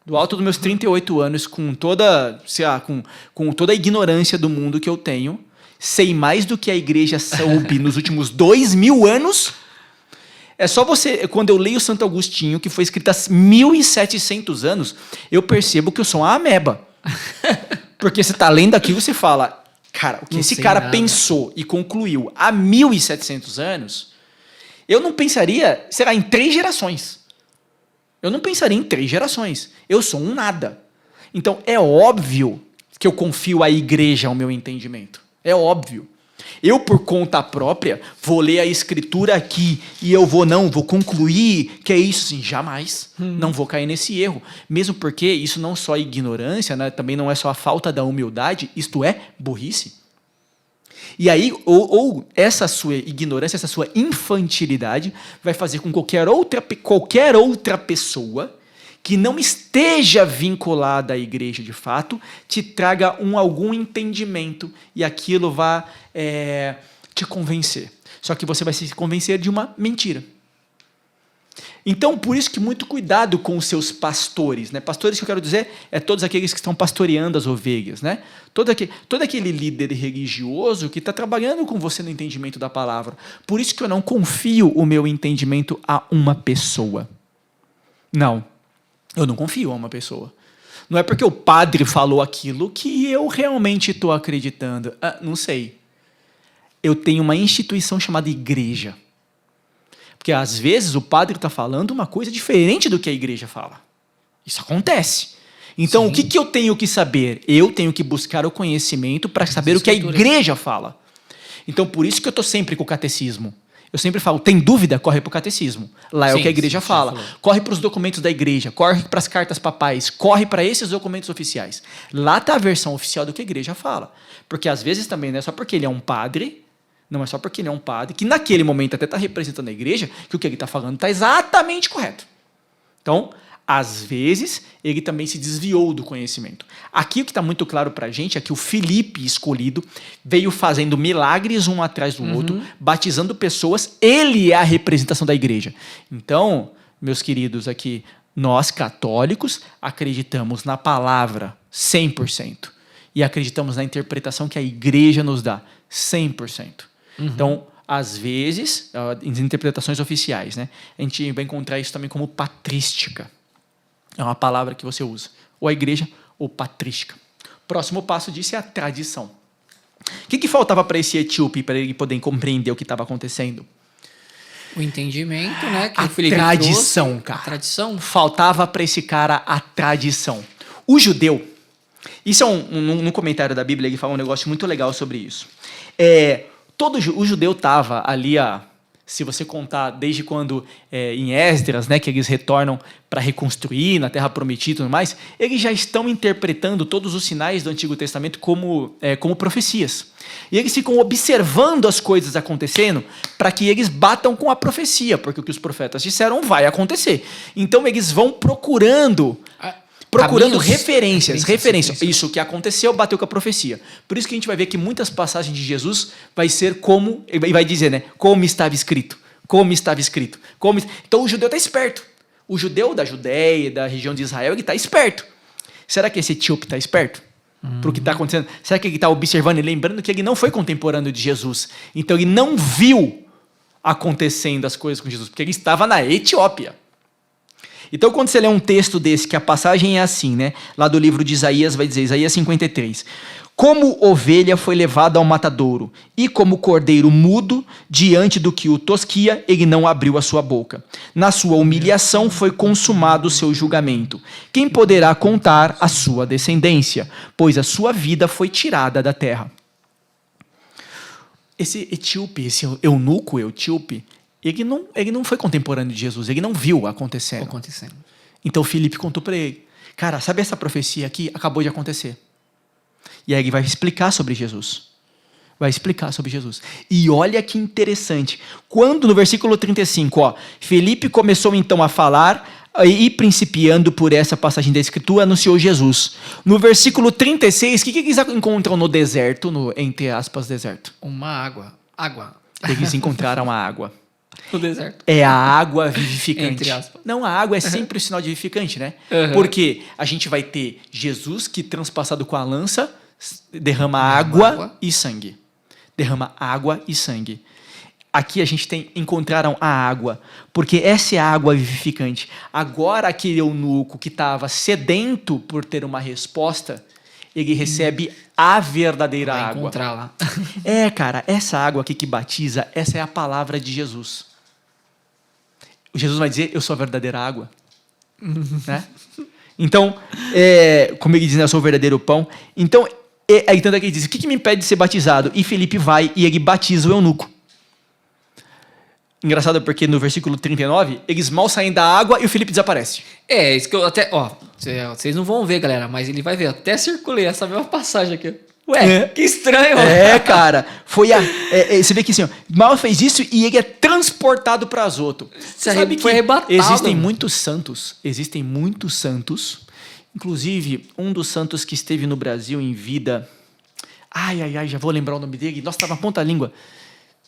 do alto dos meus 38 anos, com toda a ignorância do mundo que eu tenho, sei mais do que a igreja soube nos últimos 2000 anos? É só você... Quando eu leio Santo Agostinho, que foi escrito há 1700 anos, eu percebo que eu sou uma ameba. Porque você está lendo aquilo e você fala... Cara, o que esse cara pensou e concluiu há 1700 anos, eu não pensaria, será, em 3 gerações. Eu não pensaria em 3 gerações. Eu sou um nada. Então, é óbvio que eu confio à igreja ao meu entendimento. É óbvio. Eu, por conta própria, vou ler a escritura aqui e eu vou concluir que é isso, sim, jamais. Não vou cair nesse erro. Mesmo porque isso não só é ignorância, né, também não é só a falta da humildade, isto é burrice. E aí, ou essa sua ignorância, essa sua infantilidade vai fazer com que qualquer outra pessoa que não esteja vinculada à igreja de fato, te traga algum entendimento e aquilo vai te convencer. Só que você vai se convencer de uma mentira. Então, por isso que muito cuidado com os seus pastores. Né? Pastores que eu quero dizer é todos aqueles que estão pastoreando as ovelhas. Né? Todo aquele líder religioso que está trabalhando com você no entendimento da palavra. Por isso que eu não confio o meu entendimento a uma pessoa. Não. Eu não confio a uma pessoa. Não é porque o padre falou aquilo que eu realmente estou acreditando. Não sei. Eu tenho uma instituição chamada igreja. Porque às vezes o padre está falando uma coisa diferente do que a igreja fala. Isso acontece. Então, sim, o que eu tenho que saber? Eu tenho que buscar o conhecimento para saber o que a igreja fala. Então, por isso que eu estou sempre com o catecismo. Eu sempre falo, tem dúvida? Corre para o catecismo. Lá é o que a igreja fala. Corre para os documentos da igreja, corre para as cartas papais, corre para esses documentos oficiais. Lá está a versão oficial do que a igreja fala. Porque às vezes também não é só porque ele é um padre, não é só porque ele é um padre, que naquele momento até está representando a igreja, que o que ele está falando está exatamente correto. Então, às vezes, ele também se desviou do conhecimento. Aqui o que está muito claro para a gente é que o Filipe escolhido veio fazendo milagres um atrás do outro, batizando pessoas, ele é a representação da igreja. Então, meus queridos aqui, nós católicos acreditamos na palavra 100% e acreditamos na interpretação que a igreja nos dá 100%. Então, às vezes, em interpretações oficiais, né, a gente vai encontrar isso também como patrística. É uma palavra que você usa. Ou a igreja, ou patrística. Próximo passo disso é a tradição. O que faltava para esse etíope, para ele poder compreender o que estava acontecendo? O entendimento, né? Que a o Felipe tradição, trouxe. cara. A tradição. Faltava para esse cara a tradição. O judeu, isso é um comentário da Bíblia, ele fala um negócio muito legal sobre isso. O judeu estava ali, se você contar desde quando em Esdras, né, que eles retornam para reconstruir na Terra Prometida e tudo mais, eles já estão interpretando todos os sinais do Antigo Testamento como profecias. E eles ficam observando as coisas acontecendo para que eles batam com a profecia, porque o que os profetas disseram vai acontecer. Então eles vão procurando referências. Isso que aconteceu bateu com a profecia. Por isso que a gente vai ver que muitas passagens de Jesus vai ser como, e vai dizer, né, como estava escrito. Como estava escrito. Então o judeu está esperto. O judeu da Judéia, da região de Israel, ele está esperto. Será que esse etíope está esperto? Para o que está acontecendo? Será que ele está observando e lembrando que ele não foi contemporâneo de Jesus? Então ele não viu acontecendo as coisas com Jesus, porque ele estava na Etiópia. Então, quando você lê um texto desse, que a passagem é assim, né? Lá do livro de Isaías, vai dizer, Isaías 53. Como ovelha foi levada ao matadouro, e como cordeiro mudo, diante do que o tosquia, ele não abriu a sua boca. Na sua humilhação foi consumado o seu julgamento. Quem poderá contar a sua descendência? Pois a sua vida foi tirada da terra. Esse etíope, esse eunuco etíope, ele não foi contemporâneo de Jesus, ele não viu acontecendo. Então Filipe contou para ele, cara, sabe essa profecia aqui? Acabou de acontecer. E aí ele vai explicar sobre Jesus. E olha que interessante. Quando no versículo 35, Filipe começou então a falar e principiando por essa passagem da Escritura, anunciou Jesus. No versículo 36, o que eles encontram no deserto, entre aspas, deserto? Uma água. Eles encontraram a água. No deserto. É a água vivificante. Entre aspas. Não, a água é sempre o sinal de vivificante, né? Porque a gente vai ter Jesus que, transpassado com a lança, derrama água e sangue. Aqui a gente encontraram a água, porque essa é a água vivificante. Agora aquele eunuco que estava sedento por ter uma resposta, ele recebe a verdadeira água. Vai encontrar lá. Cara, essa água aqui que batiza, essa é a palavra de Jesus. Jesus vai dizer, eu sou a verdadeira água. Né? Então, como ele diz, eu sou o verdadeiro pão. Então, Aí tanto é que ele diz, o que me impede de ser batizado? E Felipe vai e ele batiza o eunuco. Engraçado porque no versículo 39, eles mal saem da água e o Felipe desaparece. Isso que eu até... vocês não vão ver, galera, mas ele vai ver. Eu até circulei essa mesma passagem aqui. Ué, que estranho. Cara. Você vê que assim, mal fez isso e ele é transportado para Azoto. Você sabe que foi arrebatado. Existem muitos santos. Inclusive, um dos santos que esteve no Brasil em vida... já vou lembrar o nome dele. Nossa, estava na ponta da língua.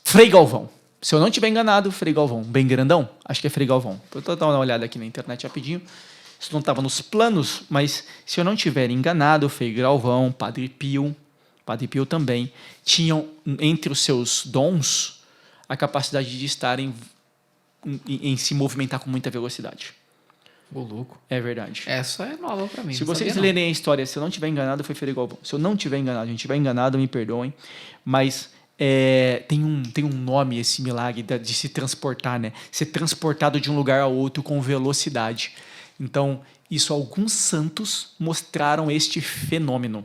Frei Galvão. Se eu não estiver enganado, Frei Galvão. Bem grandão? Acho que é Frei Galvão. Vou dar uma olhada aqui na internet rapidinho. Isso não estava nos planos, mas se eu não estiver enganado, Frei Galvão, Padre Pio também, tinham entre os seus dons a capacidade de estar em se movimentar com muita velocidade. Ô, louco. É verdade. Essa é nova pra mim. Se vocês lerem a história, se eu não estiver enganado, foi Frei Galvão. Se eu não estiver enganado, me perdoem, mas... tem um nome esse milagre de se transportar, né? Ser transportado de um lugar ao outro com velocidade. Então, alguns santos mostraram este fenômeno.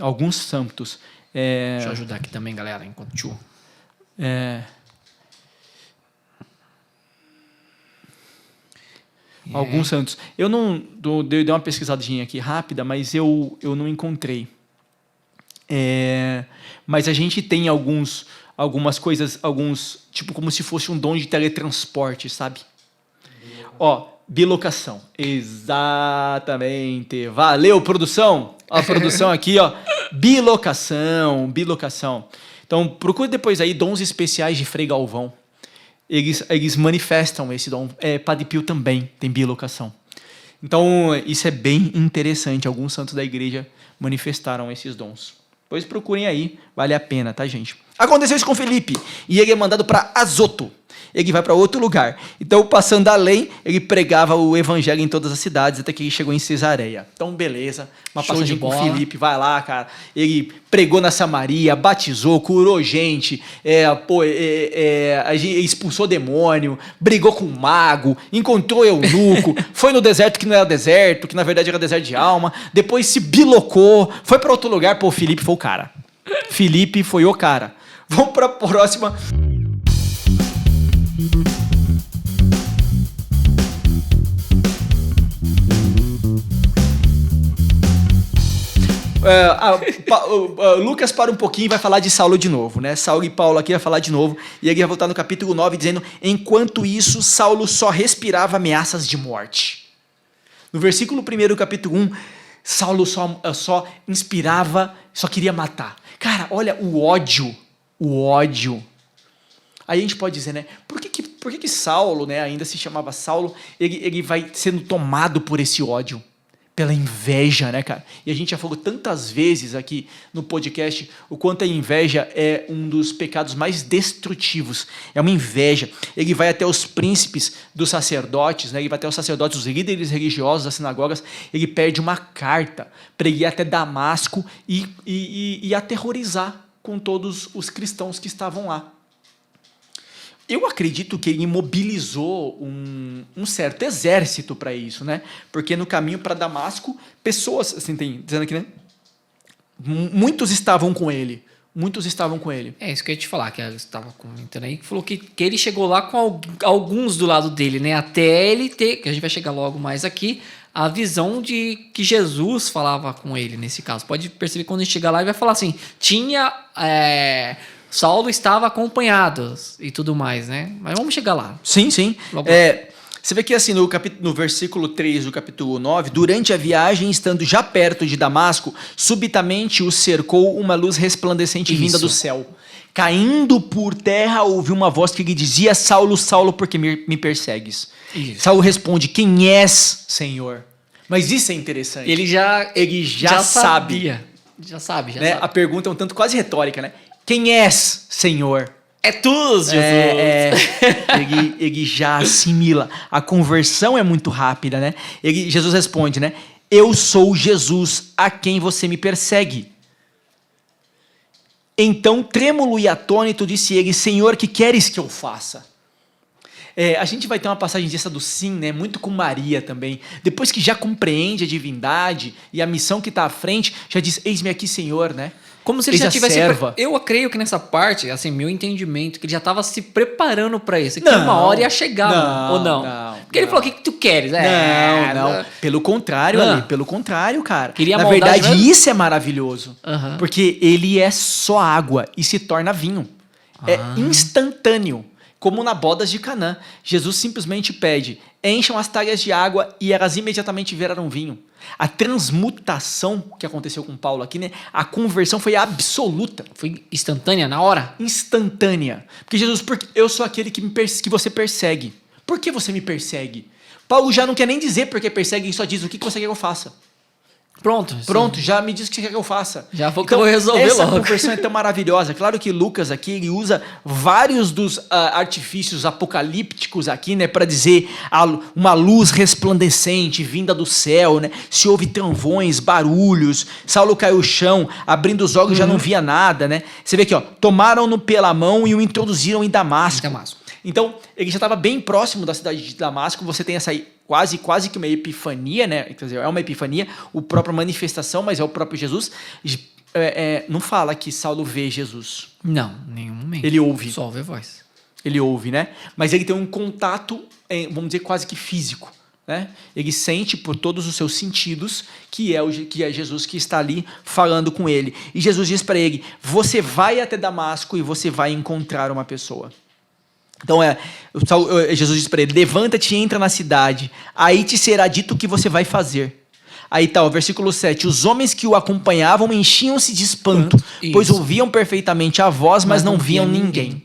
Alguns santos. Deixa eu ajudar aqui também, galera, enquanto tio. Alguns santos. Eu não... Dei uma pesquisadinha aqui rápida, mas eu não encontrei. Mas a gente tem algumas coisas, tipo como se fosse um dom de teletransporte, sabe? Bilocação. Exatamente. Valeu, produção. A produção aqui, Bilocação. Então, procure depois aí dons especiais de Frei Galvão. Eles manifestam esse dom. Padre Pio também tem bilocação. Então, isso é bem interessante. Alguns santos da igreja manifestaram esses dons. Depois procurem aí, vale a pena, tá, gente? Aconteceu isso com Felipe, e ele é mandado para Azoto. Ele vai para outro lugar. Então, passando além, ele pregava o evangelho em todas as cidades, até que ele chegou em Cesareia. Então, beleza, uma passagem com Felipe, vai lá, cara. Ele pregou na Samaria, batizou, curou gente, expulsou demônio, brigou com um mago, encontrou eunuco, foi no deserto que não era deserto, que na verdade era deserto de alma, depois se bilocou, foi para outro lugar. Felipe foi o cara. Felipe foi o cara. Vamos para a próxima. Lucas para um pouquinho e vai falar de Saulo de novo, né? Saulo e Paulo aqui vai falar de novo. E ele vai voltar no capítulo 9 dizendo: enquanto isso, Saulo só respirava ameaças de morte. No versículo 1 do capítulo 1, Saulo só inspirava, só queria matar. Cara, olha o ódio. Aí a gente pode dizer, né? Por que Saulo, né, ainda se chamava Saulo, ele vai sendo tomado por esse ódio? Pela inveja, né, cara? E a gente já falou tantas vezes aqui no podcast o quanto a inveja é um dos pecados mais destrutivos. É uma inveja. Ele vai até os príncipes dos sacerdotes, né? Ele vai até os sacerdotes, os líderes religiosos das sinagogas. Ele pede uma carta para ele ir até Damasco e aterrorizar com todos os cristãos que estavam lá. Eu acredito que ele mobilizou um certo exército para isso, né? Porque no caminho para Damasco, pessoas, assim, dizendo aqui, né? Muitos estavam com ele. É isso que eu ia te falar, que eu estava comentando aí, que falou que ele chegou lá com alguns do lado dele, né? Até ele ter, que a gente vai chegar logo mais aqui, a visão de que Jesus falava com ele, nesse caso. Pode perceber que quando a gente chegar lá, ele vai falar assim, Saulo estava acompanhado e tudo mais, né? Mas vamos chegar lá. Sim. Você vê que assim, no versículo 3 do capítulo 9, durante a viagem, estando já perto de Damasco, subitamente o cercou uma luz resplandecente vinda do céu. Caindo por terra, ouviu uma voz que lhe dizia: Saulo, Saulo, por que me persegues? Isso. Saulo responde: quem és, Senhor? Mas isso é interessante. Ele já sabe. Já sabe. A pergunta é um tanto quase retórica, né? Quem és, Senhor? É tu, Jesus. Ele já assimila. A conversão é muito rápida, né? Jesus responde, né? Eu sou Jesus, a quem você me persegue. Então, trêmulo e atônito, disse ele: Senhor, que queres que eu faça? A gente vai ter uma passagem dessa do sim, né? Muito com Maria também. Depois que já compreende a divindade e a missão que está à frente, já diz, eis-me aqui, Senhor, né? Como se ele Eis já a tivesse... serva. Eu creio que nessa parte, assim, meu entendimento, que ele já estava se preparando para isso. Que uma hora ia chegar, mano, ou não? Porque ele falou, o que tu queres? Não. Pelo contrário, Ali. Pelo contrário, cara. Queria Na maldade verdade, mesmo? isso é maravilhoso. Porque ele é só água e se torna vinho. É instantâneo. Como na bodas de Canaã. Jesus simplesmente pede, encham as talhas de água e elas imediatamente viraram vinho. A transmutação que aconteceu com Paulo aqui, né? A conversão foi absoluta. Foi instantânea, na hora? Instantânea. Porque Jesus, eu sou aquele que você persegue. Por que você me persegue? Paulo já não quer nem dizer porque persegue, ele só diz o que você quer que eu faça. Pronto, já me diz o que você quer que eu faça. Já foi que eu vou resolver essa logo. conversão é tão maravilhosa. Claro que Lucas aqui, ele usa vários dos artifícios apocalípticos aqui, né? Para dizer uma luz resplandecente vinda do céu, né? Se houve trovões, barulhos, Saulo caiu no chão, abrindo os olhos já não via nada, né? Você vê aqui, ó, tomaram-no pela mão e o introduziram em Damasco. Então, ele já estava bem próximo da cidade de Damasco, você tem essa quase que uma epifania, né? Quer dizer, é uma epifania, a própria manifestação, mas é o próprio Jesus. Não fala que Saulo vê Jesus. Não, em nenhum momento. Ele ouve. Só ouve a voz. Ele ouve, né? Mas ele tem um contato, vamos dizer, quase que físico. Né? Ele sente por todos os seus sentidos que é Jesus que está ali falando com ele. E Jesus diz para ele, você vai até Damasco e você vai encontrar uma pessoa. Então Jesus diz para ele, levanta-te e entra na cidade, aí te será dito o que você vai fazer. Aí tá, o versículo 7, os homens que o acompanhavam enchiam-se de espanto, pois ouviam perfeitamente a voz, mas não viam ninguém.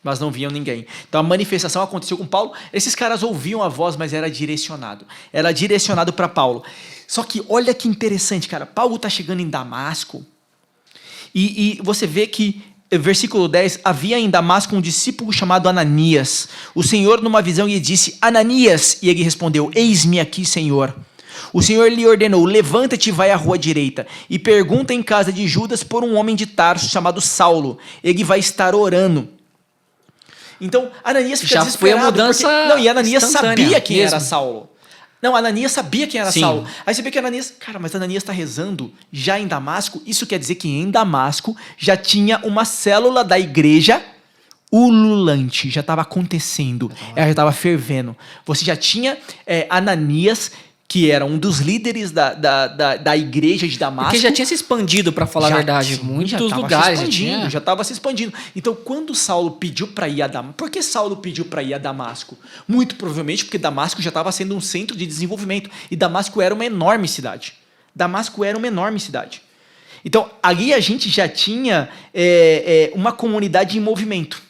Mas não viam ninguém. Então a manifestação aconteceu com Paulo, esses caras ouviam a voz, mas era direcionado para Paulo. Só que olha que interessante, cara, Paulo tá chegando em Damasco, e você vê que versículo 10, havia em Damasco um discípulo chamado Ananias. O Senhor, numa visão, lhe disse, Ananias, e ele respondeu, eis-me aqui, Senhor. O Senhor lhe ordenou, levanta-te e vai à rua direita, e pergunta em casa de Judas por um homem de Tarso chamado Saulo. Ele vai estar orando. Então, Ananias fica desesperado. Já foi a mudança e Ananias sabia quem mesmo. Era Saulo. Não, Ananias sabia quem era Sim. Saulo. Aí você vê que Ananias... Cara, mas Ananias está rezando já em Damasco. Isso quer dizer que em Damasco já tinha uma célula da igreja ululante. Já estava acontecendo. Ela já estava fervendo. Você já tinha Ananias, que era um dos líderes da igreja de Damasco. Porque já tinha se expandido, para falar a verdade. Muitos lugares. Já estava se expandindo. Então, quando Saulo pediu para ir a Damasco... Por que Saulo pediu para ir a Damasco? Muito provavelmente porque Damasco já estava sendo um centro de desenvolvimento. E Damasco era uma enorme cidade. Então, ali a gente já tinha uma comunidade em movimento.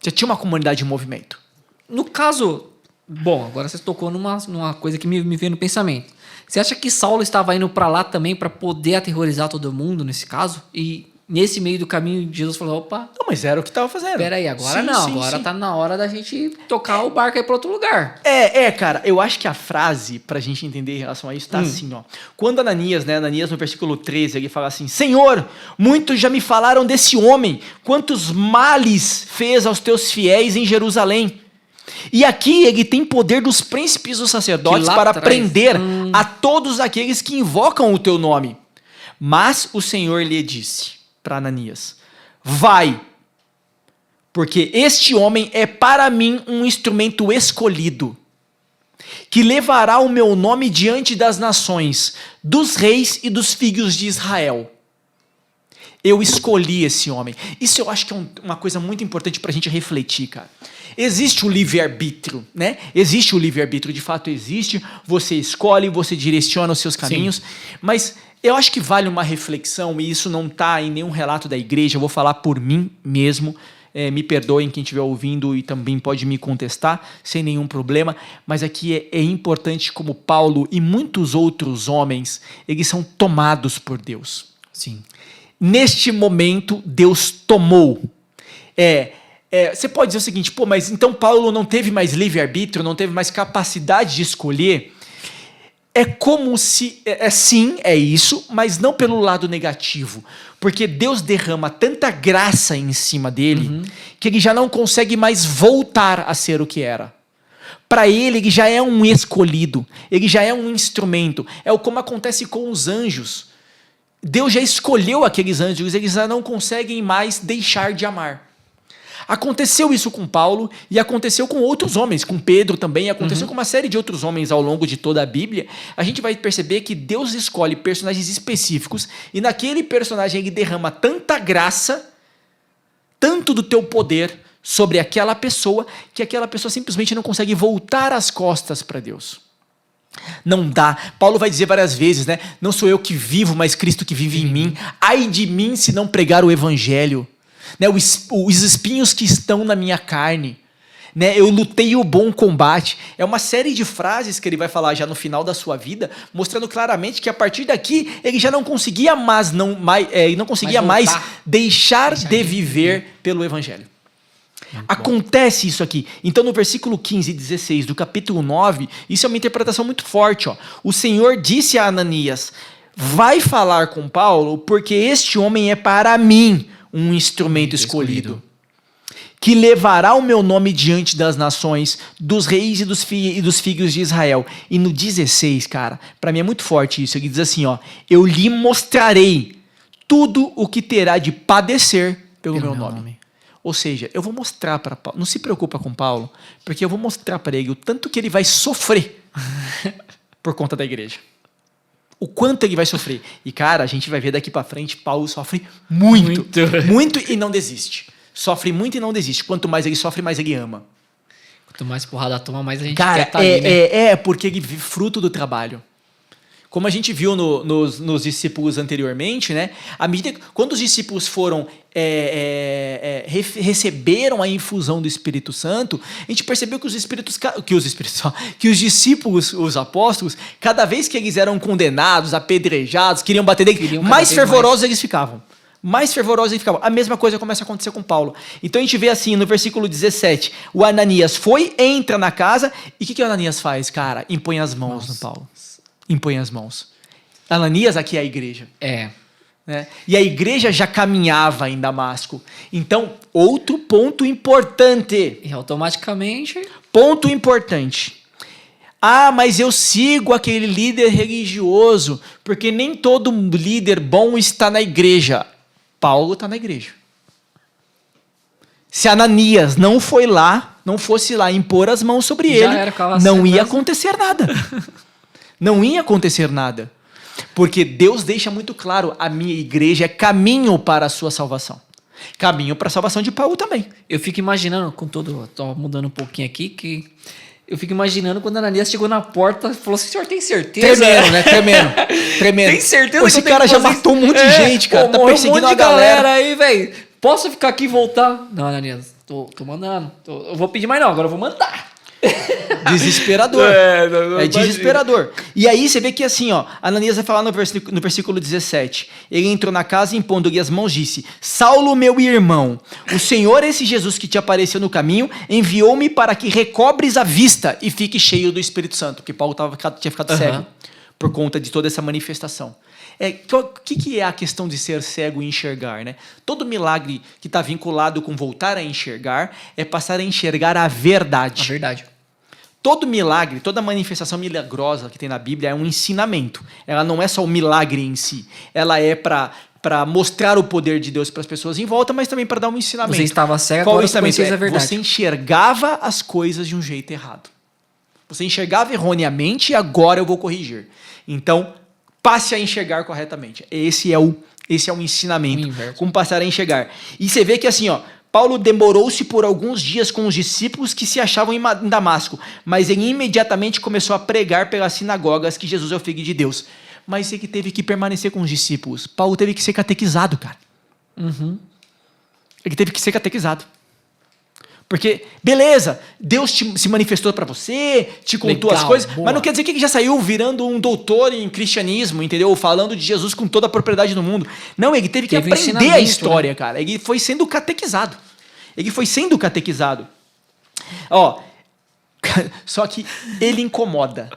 Já tinha uma comunidade em movimento. No caso... Bom, agora você tocou numa coisa que me veio no pensamento. Você acha que Saulo estava indo para lá também para poder aterrorizar todo mundo nesse caso? E nesse meio do caminho, Jesus falou, opa... Não, mas era o que estava fazendo. Peraí, agora sim. Tá na hora da gente tocar o barco aí para outro lugar. Cara, eu acho que a frase, pra gente entender em relação a isso, tá assim, ó. Quando Ananias no versículo 13, ele fala assim, Senhor, muitos já me falaram desse homem, quantos males fez aos teus fiéis em Jerusalém. E aqui ele tem poder dos príncipes dos sacerdotes para prender a todos aqueles que invocam o teu nome. Mas o Senhor lhe disse para Ananias, vai, porque este homem é para mim um instrumento escolhido, que levará o meu nome diante das nações, dos reis e dos filhos de Israel. Eu escolhi esse homem. Isso eu acho que é uma coisa muito importante para a gente refletir, cara. Existe o livre-arbítrio, né? Existe o livre-arbítrio, de fato existe. Você escolhe, você direciona os seus caminhos. Sim. Mas eu acho que vale uma reflexão, e isso não está em nenhum relato da igreja, eu vou falar por mim mesmo. Me perdoem quem estiver ouvindo e também pode me contestar, sem nenhum problema. Mas aqui é importante como Paulo e muitos outros homens, eles são tomados por Deus. Sim. Neste momento, Deus tomou. Você pode dizer o seguinte, mas então Paulo não teve mais livre-arbítrio, não teve mais capacidade de escolher? é como se... sim, é isso, mas não pelo lado negativo. Porque Deus derrama tanta graça em cima dele que ele já não consegue mais voltar a ser o que era. Para ele já é um escolhido, ele já é um instrumento. É como acontece com os anjos. Deus já escolheu aqueles anjos, eles já não conseguem mais deixar de amar. Aconteceu isso com Paulo e aconteceu com outros homens, com Pedro também, aconteceu com uma série de outros homens ao longo de toda a Bíblia. A gente vai perceber que Deus escolhe personagens específicos e naquele personagem ele derrama tanta graça, tanto do teu poder sobre aquela pessoa, que aquela pessoa simplesmente não consegue voltar as costas para Deus. Não dá. Paulo vai dizer várias vezes, né? Não sou eu que vivo, mas Cristo que vive em mim. Ai de mim se não pregar o evangelho. Né? Os espinhos que estão na minha carne. Né? Eu lutei o bom combate. É uma série de frases que ele vai falar já no final da sua vida, mostrando claramente que a partir daqui ele já não conseguia mais deixar de viver pelo evangelho. Acontece isso aqui. Então no versículo 15 e 16 do capítulo 9, isso é uma interpretação muito forte. Ó. O Senhor disse a Ananias, vai falar com Paulo, porque este homem é para mim um instrumento escolhido, que levará o meu nome diante das nações, dos reis e dos filhos de Israel. E no 16, cara, para mim é muito forte isso. Ele diz assim, ó, eu lhe mostrarei tudo o que terá de padecer pelo meu nome. Ou seja, eu vou mostrar para Paulo, não se preocupa com Paulo, porque eu vou mostrar para ele o tanto que ele vai sofrer por conta da igreja. O quanto ele vai sofrer. E cara, a gente vai ver daqui para frente, Paulo sofre muito e não desiste. Sofre muito e não desiste. Quanto mais ele sofre, mais ele ama. Quanto mais porrada toma, mais a gente cara, quer estar ali, né? Porque ele vive fruto do trabalho. Como a gente viu nos discípulos anteriormente, né? Quando os discípulos foram receberam a infusão do Espírito Santo, a gente percebeu que os discípulos, os apóstolos, cada vez que eles eram condenados, apedrejados, queriam bater nele, mais fervorosos eles ficavam. Mais fervorosos eles ficavam. A mesma coisa começa a acontecer com Paulo. Então a gente vê assim, no versículo 17, o Ananias entra na casa, e o que o Ananias faz, cara? Impõe as mãos no Paulo. Impõe as mãos. Ananias aqui é a igreja. Né? E a igreja já caminhava em Damasco. Então, outro ponto importante. E automaticamente... Ponto importante. Ah, mas eu sigo aquele líder religioso, porque nem todo líder bom está na igreja. Paulo está na igreja. Se Ananias não fosse lá impor as mãos sobre ele, não ia acontecer nada. Não ia acontecer nada. Porque Deus deixa muito claro, a minha igreja é caminho para a sua salvação. Caminho para a salvação de Paulo também. Eu fico imaginando, tô mudando um pouquinho aqui, que eu fico imaginando quando a Ananias chegou na porta e falou assim, senhor, tem certeza? Tremendo, né? Tremendo. Tem certeza que esse cara já matou um monte de gente, cara. Tá perseguindo a galera aí, velho. Posso ficar aqui e voltar? Não, Ananias, tô mandando. Eu vou pedir mais não, agora eu vou mandar. Desesperador. É desesperador. E aí você vê que assim, ó, Ananias vai falar no versículo 17. Ele entrou na casa e impondo-lhe as mãos disse, Saulo, meu irmão, o Senhor, esse Jesus que te apareceu no caminho, enviou-me para que recobres a vista e fique cheio do Espírito Santo. Porque Paulo tinha ficado cego por conta de toda essa manifestação. O que é a questão de ser cego e enxergar, né? Todo milagre que está vinculado com voltar a enxergar é passar a enxergar a verdade. A verdade. Todo milagre, toda manifestação milagrosa que tem na Bíblia é um ensinamento. Ela não é só o milagre em si. Ela é para mostrar o poder de Deus para as pessoas em volta, mas também para dar um ensinamento. Você estava cego, agora você conhecia a verdade. Você enxergava as coisas de um jeito errado. Você enxergava erroneamente e agora eu vou corrigir. Então, passe a enxergar corretamente. Esse é o ensinamento. Como passar a enxergar. E você vê que assim, ó, Paulo demorou-se por alguns dias com os discípulos que se achavam em Damasco, mas ele imediatamente começou a pregar pelas sinagogas que Jesus é o Filho de Deus. Mas ele teve que permanecer com os discípulos. Paulo teve que ser catequizado, cara. Ele teve que ser catequizado. Porque, beleza, Deus se manifestou para você, te contou as coisas, mas não quer dizer que ele já saiu virando um doutor em cristianismo, entendeu? Falando de Jesus com toda a propriedade do mundo. Não, ele teve que aprender a história, né? Cara. Ele foi sendo catequizado. Ó, só que ele incomoda.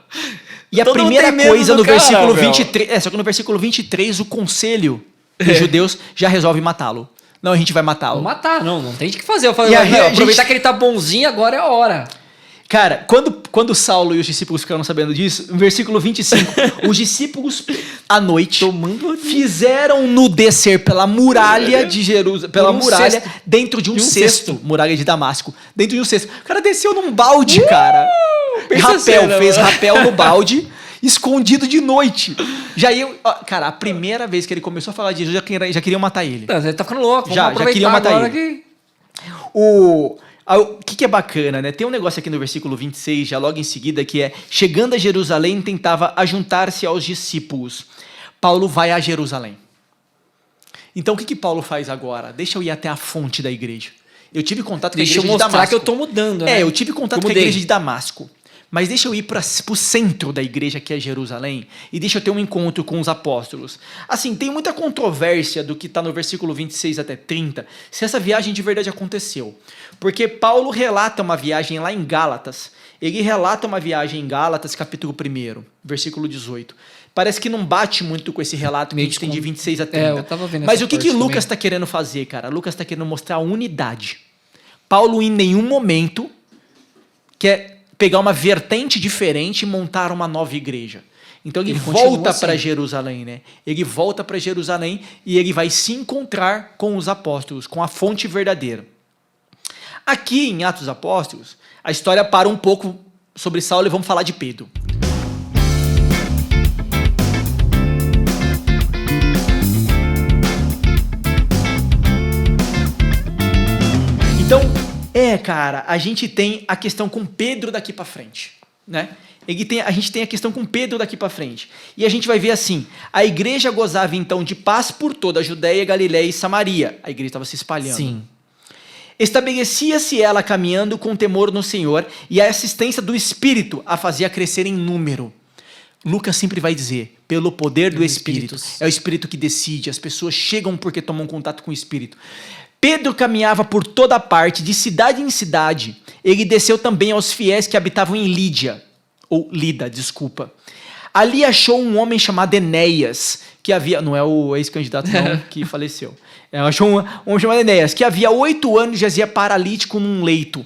E a Todo mundo primeira tem medo coisa do no cara, versículo meu. 23... só que no versículo 23 o conselho dos judeus já resolve matá-lo. Não, a gente vai matá-lo. Vou matar, não tem o que fazer. Eu falei, E aí meu, a aproveitar gente- que ele tá bonzinho, agora é a hora. Cara, quando Saulo e os discípulos ficaram sabendo disso, no versículo 25, os discípulos, à noite, fizeram-no descer pela muralha de Jerusalém, pela Por um muralha, cesto. dentro de um De um cesto, cesto. muralha de Damasco, dentro de um cesto. O cara desceu num balde, cara. Pensa Rapel, cena, fez mano. rapel no balde, escondido de noite. Cara, a primeira vez que ele começou a falar de Jesus, já queriam matar ele. Não, ele tá ficando louco. Vamos Já aproveitar queriam matar agora ele. que... O que é bacana, né? Tem um negócio aqui no versículo 26, já logo em seguida, que é: chegando a Jerusalém, tentava ajuntar-se aos discípulos. Paulo vai a Jerusalém. Então, o que Paulo faz agora? Deixa eu ir até a fonte da igreja. Eu tive contato com a Deixa igreja eu mostrar de Damasco. que eu tô mudando, né? Eu tive contato Eu com a mudei. igreja de Damasco. Mas deixa eu ir para o centro da igreja, que é Jerusalém, e deixa eu ter um encontro com os apóstolos. Assim, tem muita controvérsia do que está no versículo 26 até 30, se essa viagem de verdade aconteceu. Porque Paulo relata uma viagem lá em Gálatas. Ele relata uma viagem em Gálatas, capítulo 1, versículo 18. Parece que não bate muito com esse relato que a Meio gente tem de 26 a 30. eu tava vendo Mas essa o que parte Lucas também. está querendo fazer, cara? Lucas está querendo mostrar a unidade. Paulo, em nenhum momento, quer pegar uma vertente diferente e montar uma nova igreja. Então ele continua volta assim. para Jerusalém, né? Ele volta para Jerusalém e ele vai se encontrar com os apóstolos, com a fonte verdadeira. Aqui em Atos dos Apóstolos, a história para um pouco sobre Saulo e vamos falar de Pedro. Então, cara, a gente tem a questão com Pedro daqui pra frente, né? A gente tem a questão com Pedro daqui pra frente. E a gente vai ver assim, a igreja gozava então de paz por toda a Judéia, Galiléia e Samaria. A igreja estava se espalhando. Sim. Estabelecia-se ela caminhando com temor no Senhor e a assistência do Espírito a fazia crescer em número. Lucas sempre vai dizer, pelo poder do Espírito. Espíritos. É o Espírito que decide, as pessoas chegam porque tomam contato com o Espírito. Pedro caminhava por toda parte, de cidade em cidade. Ele desceu também aos fiéis que habitavam em Lídia, ou Lida, desculpa. Ali achou um homem chamado Enéas, que havia... Não é o ex-candidato não, que faleceu. Achou um homem chamado Enéas, que havia 8 anos jazia paralítico num leito.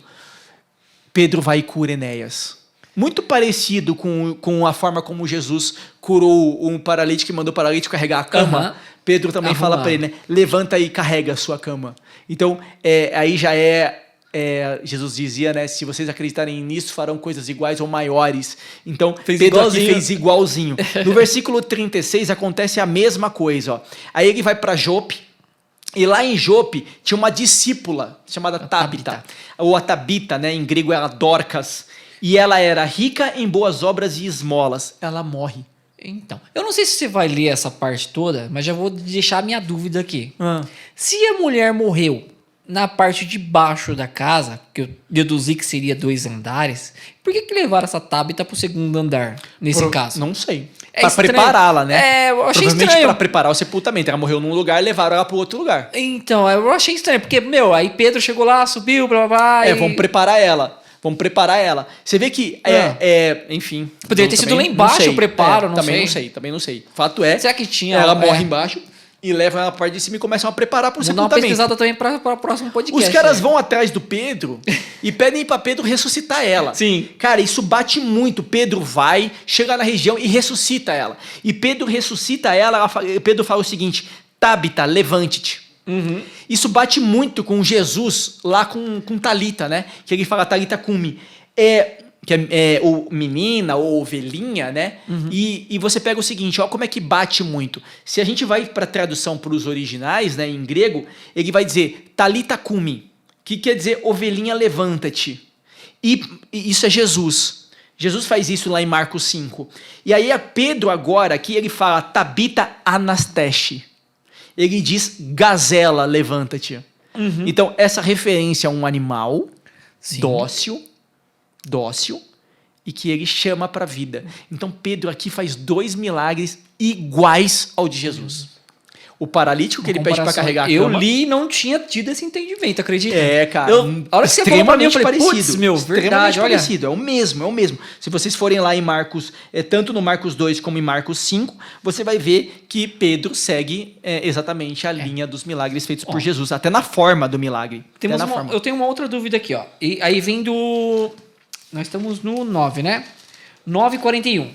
Pedro vai e cura Enéas. Muito parecido com a forma como Jesus curou um paralítico e mandou o paralítico carregar a cama. Aham. Pedro também fala para ele, né? Levanta e carrega a sua cama. Então, aí já Jesus dizia, né? Se vocês acreditarem nisso, farão coisas iguais ou maiores. Então, Fez Pedro igualzinho. aqui fez igualzinho. No versículo 36 acontece a mesma coisa. Ó. Aí ele vai para Jope. E lá em Jope tinha uma discípula chamada Tabita. Ou a Tabita, né? Em grego era Dorcas. E ela era rica em boas obras e esmolas. Ela morre. Então, eu não sei se você vai ler essa parte toda, mas já vou deixar a minha dúvida aqui. Se a mulher morreu na parte de baixo da casa, que eu deduzi que seria 2 andares, por que levaram essa Tabita pro 2º andar, nesse caso? Não sei. É Pra estranho. prepará-la, né? Eu achei Provavelmente estranho. pra preparar o sepultamento. Ela morreu num lugar e levaram ela pro outro lugar. Então, eu achei estranho, porque, aí Pedro chegou lá, subiu, blá, blá, blá. Vamos preparar ela. Você vê que, enfim... Poderia ter sido lá embaixo o preparo, não também sei. Também não sei. Fato é... Será que tinha... Ela morre embaixo e levam ela pra parte de cima e começam a preparar pro Vamos dar uma sepultamento. pesquisada também para o próximo podcast. Os caras né? vão atrás do Pedro e pedem pra Pedro ressuscitar ela. Sim. Cara, isso bate muito. Pedro vai, chega na região e ressuscita ela. E Pedro ressuscita ela, Pedro fala o seguinte: Tabita, levante-te. Isso bate muito com Jesus lá com Talita, né? Que ele fala Talita cumi. Que é o menina ou ovelhinha, né? E você pega o seguinte, ó, como é que bate muito. Se a gente vai para a tradução para os originais, né, em grego, ele vai dizer Talita cumi, que quer dizer ovelhinha levanta-te. E isso é Jesus. Jesus faz isso lá em Marcos 5. E aí a Pedro agora aqui ele fala Tabita anasteste. Ele diz gazela levanta-te. Então essa referência a um animal Sim. dócil e que ele chama para a vida. Então Pedro aqui faz 2 milagres iguais ao de Jesus. O paralítico que ele pede para Comparação. carregar a Eu cama. li e não tinha tido esse entendimento, acredita? Cara. A hora que você falou pra mim, eu falei, putz, meu, extremamente verdade, olha. parecido. É o mesmo. Se vocês forem lá em Marcos, tanto no Marcos 2 como em Marcos 5, você vai ver que Pedro segue exatamente a linha dos milagres feitos por Jesus, até na forma do milagre. Temos até na uma- forma. eu tenho uma outra dúvida aqui, ó. E aí vem do... Nós estamos no 9, né? 9:41.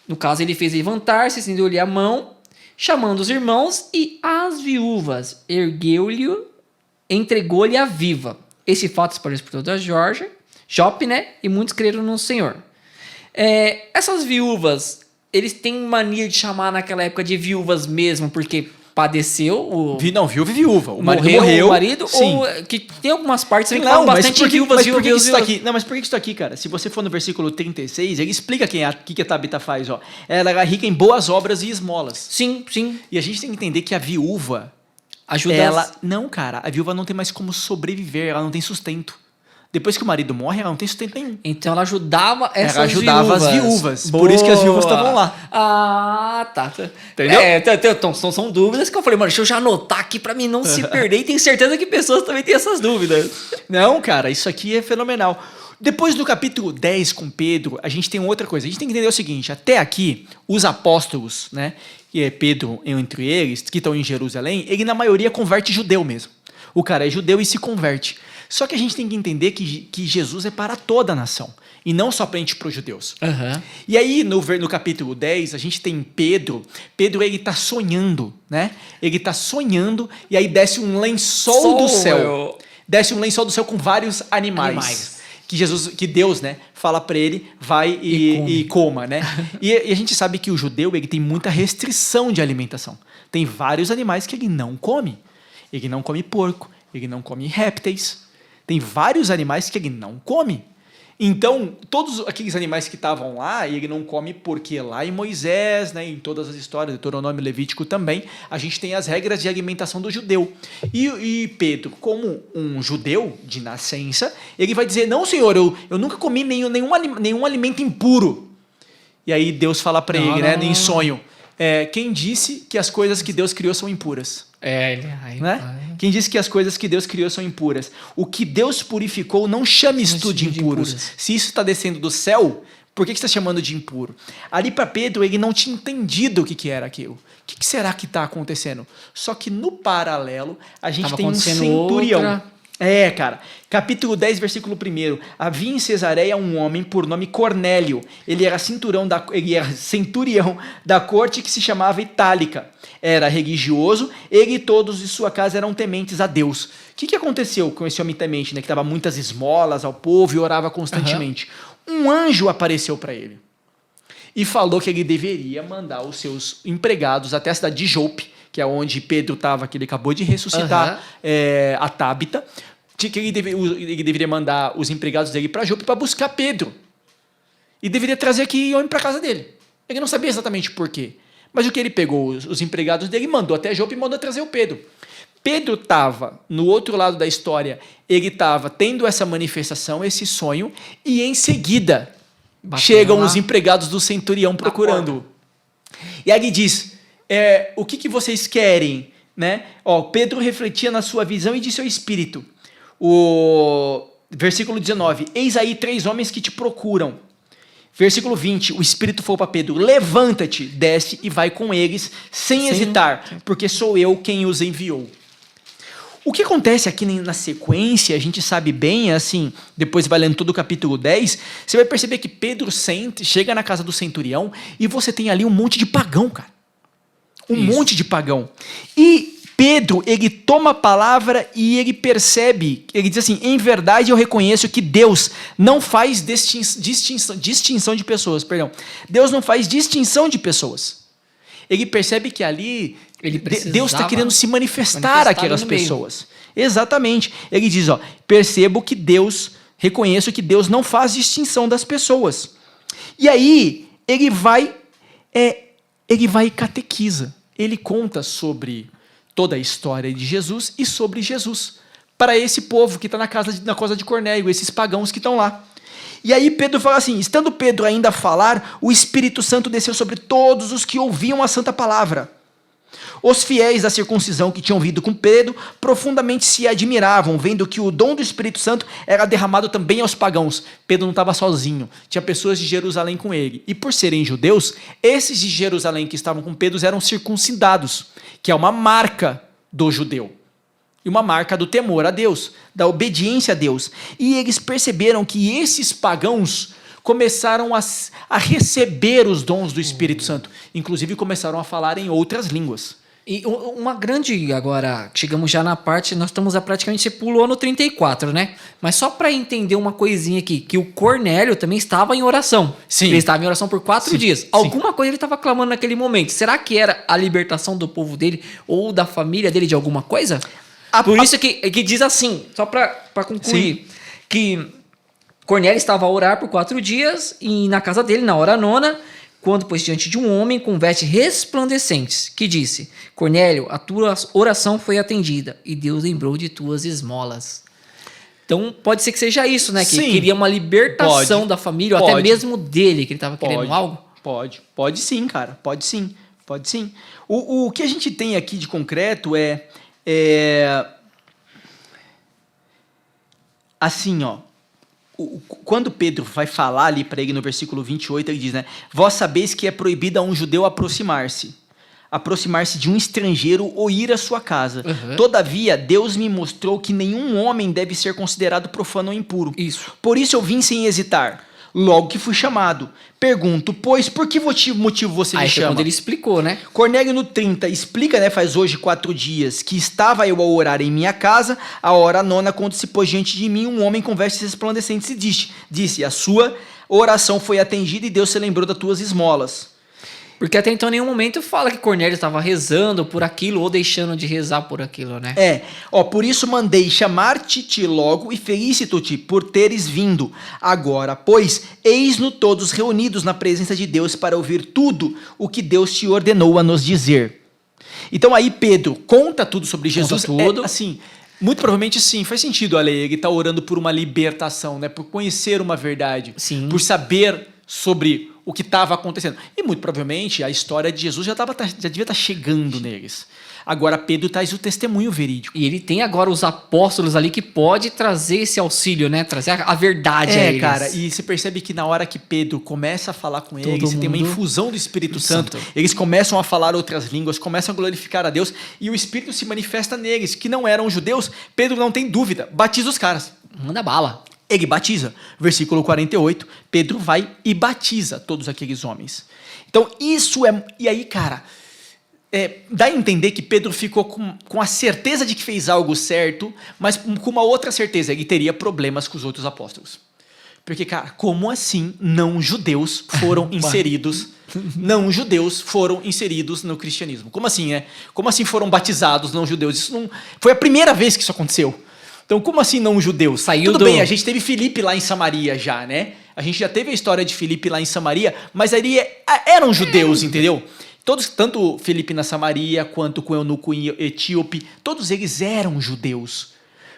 No caso, ele fez levantar-se, estendeu-lhe a mão, chamando os irmãos, e as viúvas ergueu-lhe, entregou-lhe a viva. Esse fato espalhou-se por toda a Jope, né? E muitos creram no Senhor. Essas viúvas, eles têm mania de chamar naquela época de viúvas mesmo, porque padeceu Viúva e viúva. O marido morreu o marido, sim. ou que tem algumas partes também que Não, falam mas bastante por que, viúvas, mas por que viúvas, isso tá viúvas. aqui? Não, mas por que isso tá aqui, cara? Se você for no versículo 36, ele explica que a Tabita faz, ó. Ela era rica em boas obras e esmolas. Sim. E a gente tem que entender que a viúva, Ajuda ela... Não, cara, a viúva não tem mais como sobreviver, ela não tem sustento. Depois que o marido morre, ela não tem sustento nenhum. Então ela ajudava essas Ela ajudava viúvas. as viúvas. Boa. Por isso que as viúvas estavam lá. Ah, tá. Entendeu? Então, são dúvidas que eu falei, mano, deixa eu já anotar aqui pra mim não se perder. E tenho certeza que pessoas também têm essas dúvidas. Não, cara, isso aqui é fenomenal. Depois do capítulo 10 com Pedro, a gente tem outra coisa. A gente tem que entender o seguinte, até aqui, os apóstolos, né, que é Pedro entre eles, que estão em Jerusalém, ele na maioria converte judeu mesmo. O cara é judeu e se converte. Só que a gente tem que entender que Jesus é para toda a nação, e não somente para os judeus. E aí, no capítulo 10, a gente tem Pedro. Pedro, ele está sonhando, né? Ele está sonhando, e aí desce um lençol do céu. Desce um lençol do céu com vários animais. Que Deus, né, fala para ele, vai e coma, né? E a gente sabe que o judeu, ele tem muita restrição de alimentação. Tem vários animais que ele não come. Ele não come porco, ele não come répteis. Tem vários animais que ele não come. Então, todos aqueles animais que estavam lá, ele não come porque lá em Moisés, né, em todas as histórias, Deuteronômio Levítico também, a gente tem as regras de alimentação do judeu. E Pedro, como um judeu de nascença, ele vai dizer, não, senhor, eu nunca comi nenhum alimento impuro. E aí Deus fala para ele, né, em sonho, quem disse que as coisas que Deus criou são impuras? Né? Quem disse que as coisas que Deus criou são impuras? O que Deus purificou, não chame isto de impuros. Se isso está descendo do céu, por que você está chamando de impuro? Ali para Pedro, ele não tinha entendido o que era aquilo. O que será que está acontecendo? Só que no paralelo, a gente tem um centurião. Cara. Capítulo 10, versículo 1. Havia em Cesareia um homem por nome Cornélio. Ele era centurião da corte que se chamava Itálica. Era religioso, ele e todos de sua casa eram tementes a Deus. O que aconteceu com esse homem temente, né, que dava muitas esmolas ao povo e orava constantemente? Um anjo apareceu para ele e falou que ele deveria mandar os seus empregados até a cidade de Jope, que é onde Pedro estava, que ele acabou de ressuscitar a Tabita, que ele deveria mandar os empregados dele para Jope para buscar Pedro. E deveria trazer aqui homem para casa dele. Ele não sabia exatamente por quê. Mas o que ele pegou, os empregados dele, mandou até Jope e mandou trazer o Pedro. Pedro estava no outro lado da história, ele estava tendo essa manifestação, esse sonho, e em seguida chegam os empregados do centurião procurando. E aí ele diz, o que vocês querem? Né? Pedro refletia na sua visão e disse ao Espírito, o versículo 19, eis aí 3 homens que te procuram. Versículo 20, o Espírito falou para Pedro, levanta-te, desce e vai com eles, sem hesitar, porque sou eu quem os enviou. O que acontece aqui na sequência, a gente sabe bem, assim, depois vai lendo todo o capítulo 10, você vai perceber que Pedro chega na casa do centurião e você tem ali um monte de pagão, cara. Monte de pagão. E Pedro, ele toma a palavra e ele percebe, ele diz assim, em verdade eu reconheço que Deus não faz distinção de pessoas, Deus não faz distinção de pessoas. Ele percebe que ali Deus está querendo se manifestar àquelas pessoas. Exatamente. Ele diz, reconheço que Deus não faz distinção das pessoas. E aí, ele vai e catequiza. Ele conta sobre toda a história de Jesus e sobre Jesus para esse povo que está na casa de Cornélio, esses pagãos que estão lá. E aí Pedro fala assim, estando Pedro ainda a falar, o Espírito Santo desceu sobre todos os que ouviam a santa palavra. Os fiéis da circuncisão que tinham vindo com Pedro profundamente se admiravam, vendo que o dom do Espírito Santo era derramado também aos pagãos. Pedro não estava sozinho, tinha pessoas de Jerusalém com ele. E por serem judeus, esses de Jerusalém que estavam com Pedro eram circuncidados, que é uma marca do judeu. E uma marca do temor a Deus, da obediência a Deus. E eles perceberam que esses pagãos começaram a receber os dons do Espírito Santo. Inclusive começaram a falar em outras línguas. E uma grande, agora, chegamos já na parte, nós estamos praticamente, você pulou no 34, né? Mas só para entender uma coisinha aqui, que o Cornélio também estava em oração. Sim. Ele estava em oração por 4 dias. Alguma coisa ele estava clamando naquele momento. Será que era a libertação do povo dele ou da família dele de alguma coisa? Por isso que diz assim, só para concluir, que Cornélio estava a orar por 4 dias e na casa dele, na hora 9ª, quando pôs diante de um homem com vestes resplandecentes, que disse: Cornélio, a tua oração foi atendida e Deus lembrou de tuas esmolas. Então pode ser que seja isso, né? Que ele queria uma libertação da família, ou até mesmo dele, que ele estava querendo algo. Pode sim, cara, pode sim. O que a gente tem aqui de concreto assim, ó. Quando Pedro vai falar ali para ele no versículo 28, ele diz, né? Vós sabeis que é proibido a um judeu aproximar-se de um estrangeiro ou ir à sua casa. Uhum. Todavia, Deus me mostrou que nenhum homem deve ser considerado profano ou impuro. Isso. Por isso eu vim sem hesitar, logo que fui chamado. Pergunto, pois, por que motivo você me chama? Quando ele explicou, né? Cornélio no 30 explica, né, faz hoje 4 dias, que estava eu a orar em minha casa, a hora 9ª, quando se pôs diante de mim um homem com vestes resplandecentes e disse, a sua oração foi atendida e Deus se lembrou das tuas esmolas. Porque até então, em nenhum momento fala que Cornélio estava rezando por aquilo ou deixando de rezar por aquilo, né? Por isso mandei chamar-te logo e felicito-te por teres vindo. Agora, pois, eis-nos todos reunidos na presença de Deus para ouvir tudo o que Deus te ordenou a nos dizer. Então aí Pedro conta tudo sobre Jesus. Conta tudo. Assim, muito provavelmente sim, faz sentido, Ale, ele está orando por uma libertação, né? Por conhecer uma verdade, sim, por saber sobre o que estava acontecendo. E muito provavelmente a história de Jesus já devia estar chegando neles. Agora Pedro traz o testemunho verídico. E ele tem agora os apóstolos ali que pode trazer esse auxílio, né? Trazer a verdade a eles. Cara, e você percebe que na hora que Pedro começa a falar com eles, você tem uma infusão do Espírito Santo. Eles começam a falar outras línguas, começam a glorificar a Deus e o Espírito se manifesta neles, que não eram judeus. Pedro não tem dúvida, batiza os caras. Manda bala. Ele batiza. Versículo 48, Pedro vai e batiza todos aqueles homens. Então, isso é... E aí, cara, dá a entender que Pedro ficou com a certeza de que fez algo certo, mas com uma outra certeza, ele teria problemas com os outros apóstolos. Porque, cara, como assim não-judeus foram inseridos... não-judeus foram inseridos no cristianismo? Como assim, né? Como assim foram batizados não-judeus? Isso não... Foi a primeira vez que isso aconteceu. Então, como assim não judeus? Tudo bem, a gente teve Filipe lá em Samaria já, né? A gente já teve a história de Filipe lá em Samaria, mas ali eram judeus, entendeu? Tanto Filipe na Samaria, quanto com o eunuco etíope, todos eles eram judeus.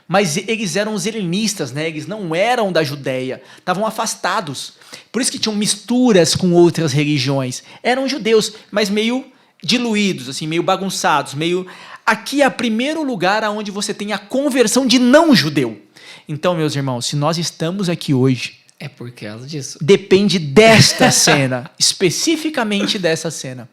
Mas eles eram os helenistas, né? Eles não eram da Judéia, estavam afastados. Por isso que tinham misturas com outras religiões. Eram judeus, mas meio diluídos, assim, meio bagunçados, meio... Aqui é o primeiro lugar onde você tem a conversão de não-judeu. Então, meus irmãos, se nós estamos aqui hoje... É por causa disso. Depende desta cena, especificamente dessa cena.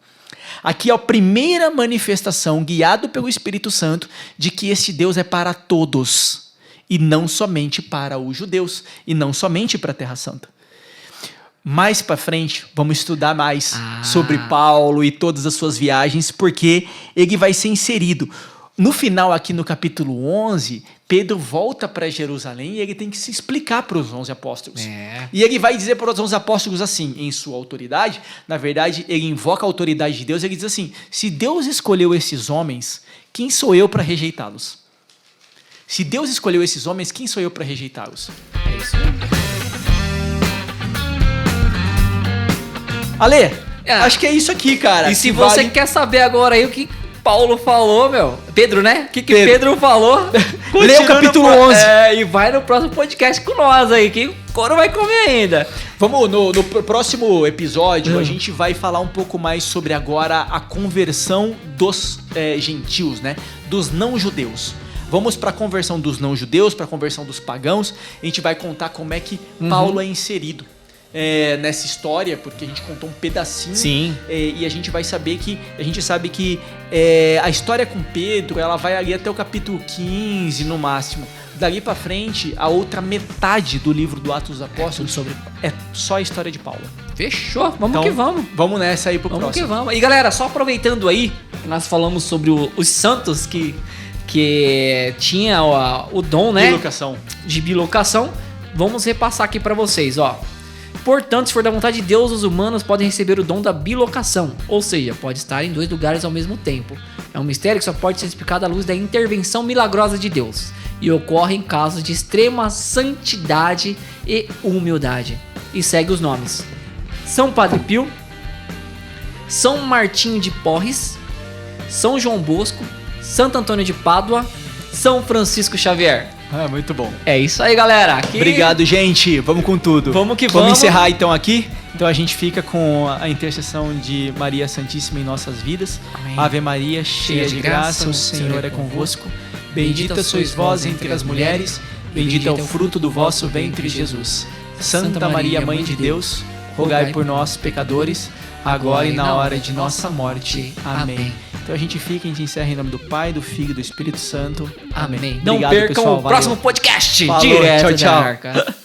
Aqui é a primeira manifestação, guiado pelo Espírito Santo, de que este Deus é para todos, e não somente para os judeus, e não somente para a Terra Santa. Mais para frente, vamos estudar mais sobre Paulo e todas as suas viagens, porque ele vai ser inserido. No final, aqui no capítulo 11, Pedro volta para Jerusalém e ele tem que se explicar para os 11 apóstolos. E ele vai dizer para os 11 apóstolos assim, em sua autoridade, na verdade, ele invoca a autoridade de Deus, ele diz assim, se Deus escolheu esses homens, quem sou eu para rejeitá-los? Se Deus escolheu esses homens, quem sou eu para rejeitá-los? É isso mesmo. Ale, acho que é isso aqui, cara. E se você quer saber agora aí o que Paulo falou, meu. Pedro, né? O que Pedro. Pedro falou? Lê o capítulo 11. E vai no próximo podcast com nós aí, que o couro vai comer ainda. Vamos, no próximo episódio, a gente vai falar um pouco mais sobre agora a conversão dos gentios, né? Dos não-judeus. Vamos para a conversão dos não-judeus, para a conversão dos pagãos. A gente vai contar como é que Paulo é inserido nessa história, porque a gente contou um pedacinho. Sim. E a gente vai saber que... A gente sabe que a história com Pedro, ela vai ali até o capítulo 15, no máximo. Dali pra frente, a outra metade do livro do Atos dos Apóstolos é só a história de Paulo. Fechou, vamos Então, que vamos. Vamos nessa aí pro Vamos próximo. que vamos. E galera, só aproveitando aí, que nós falamos sobre os santos que tinha o dom, né? Bilocação. De bilocação, vamos repassar aqui pra vocês, ó. Portanto, se for da vontade de Deus, os humanos podem receber o dom da bilocação, ou seja, pode estar em 2 lugares ao mesmo tempo. É um mistério que só pode ser explicado à luz da intervenção milagrosa de Deus e ocorre em casos de extrema santidade e humildade. E segue os nomes: São Padre Pio, São Martinho de Porres, São João Bosco, Santo Antônio de Pádua, São Francisco Xavier. Muito bom. É isso aí, galera. Aqui... Obrigado, gente. Vamos com tudo. Vamos que vamos. Vamos encerrar então aqui. Então a gente fica com a intercessão de Maria Santíssima em nossas vidas. Amém. Ave Maria, cheia de graça, o Senhor é convosco. Bendita sois vós entre as mulheres, bendito é o fruto do vosso ventre, Jesus. Santa Maria, Mãe de Deus, rogai por nós, pecadores, agora e na hora de nossa morte. Amém. Então a gente encerra em nome do Pai, do Filho e do Espírito Santo. Amém. Não Obrigado, percam pessoal. o próximo podcast. Falou, Direto tchau, da tchau. Arca.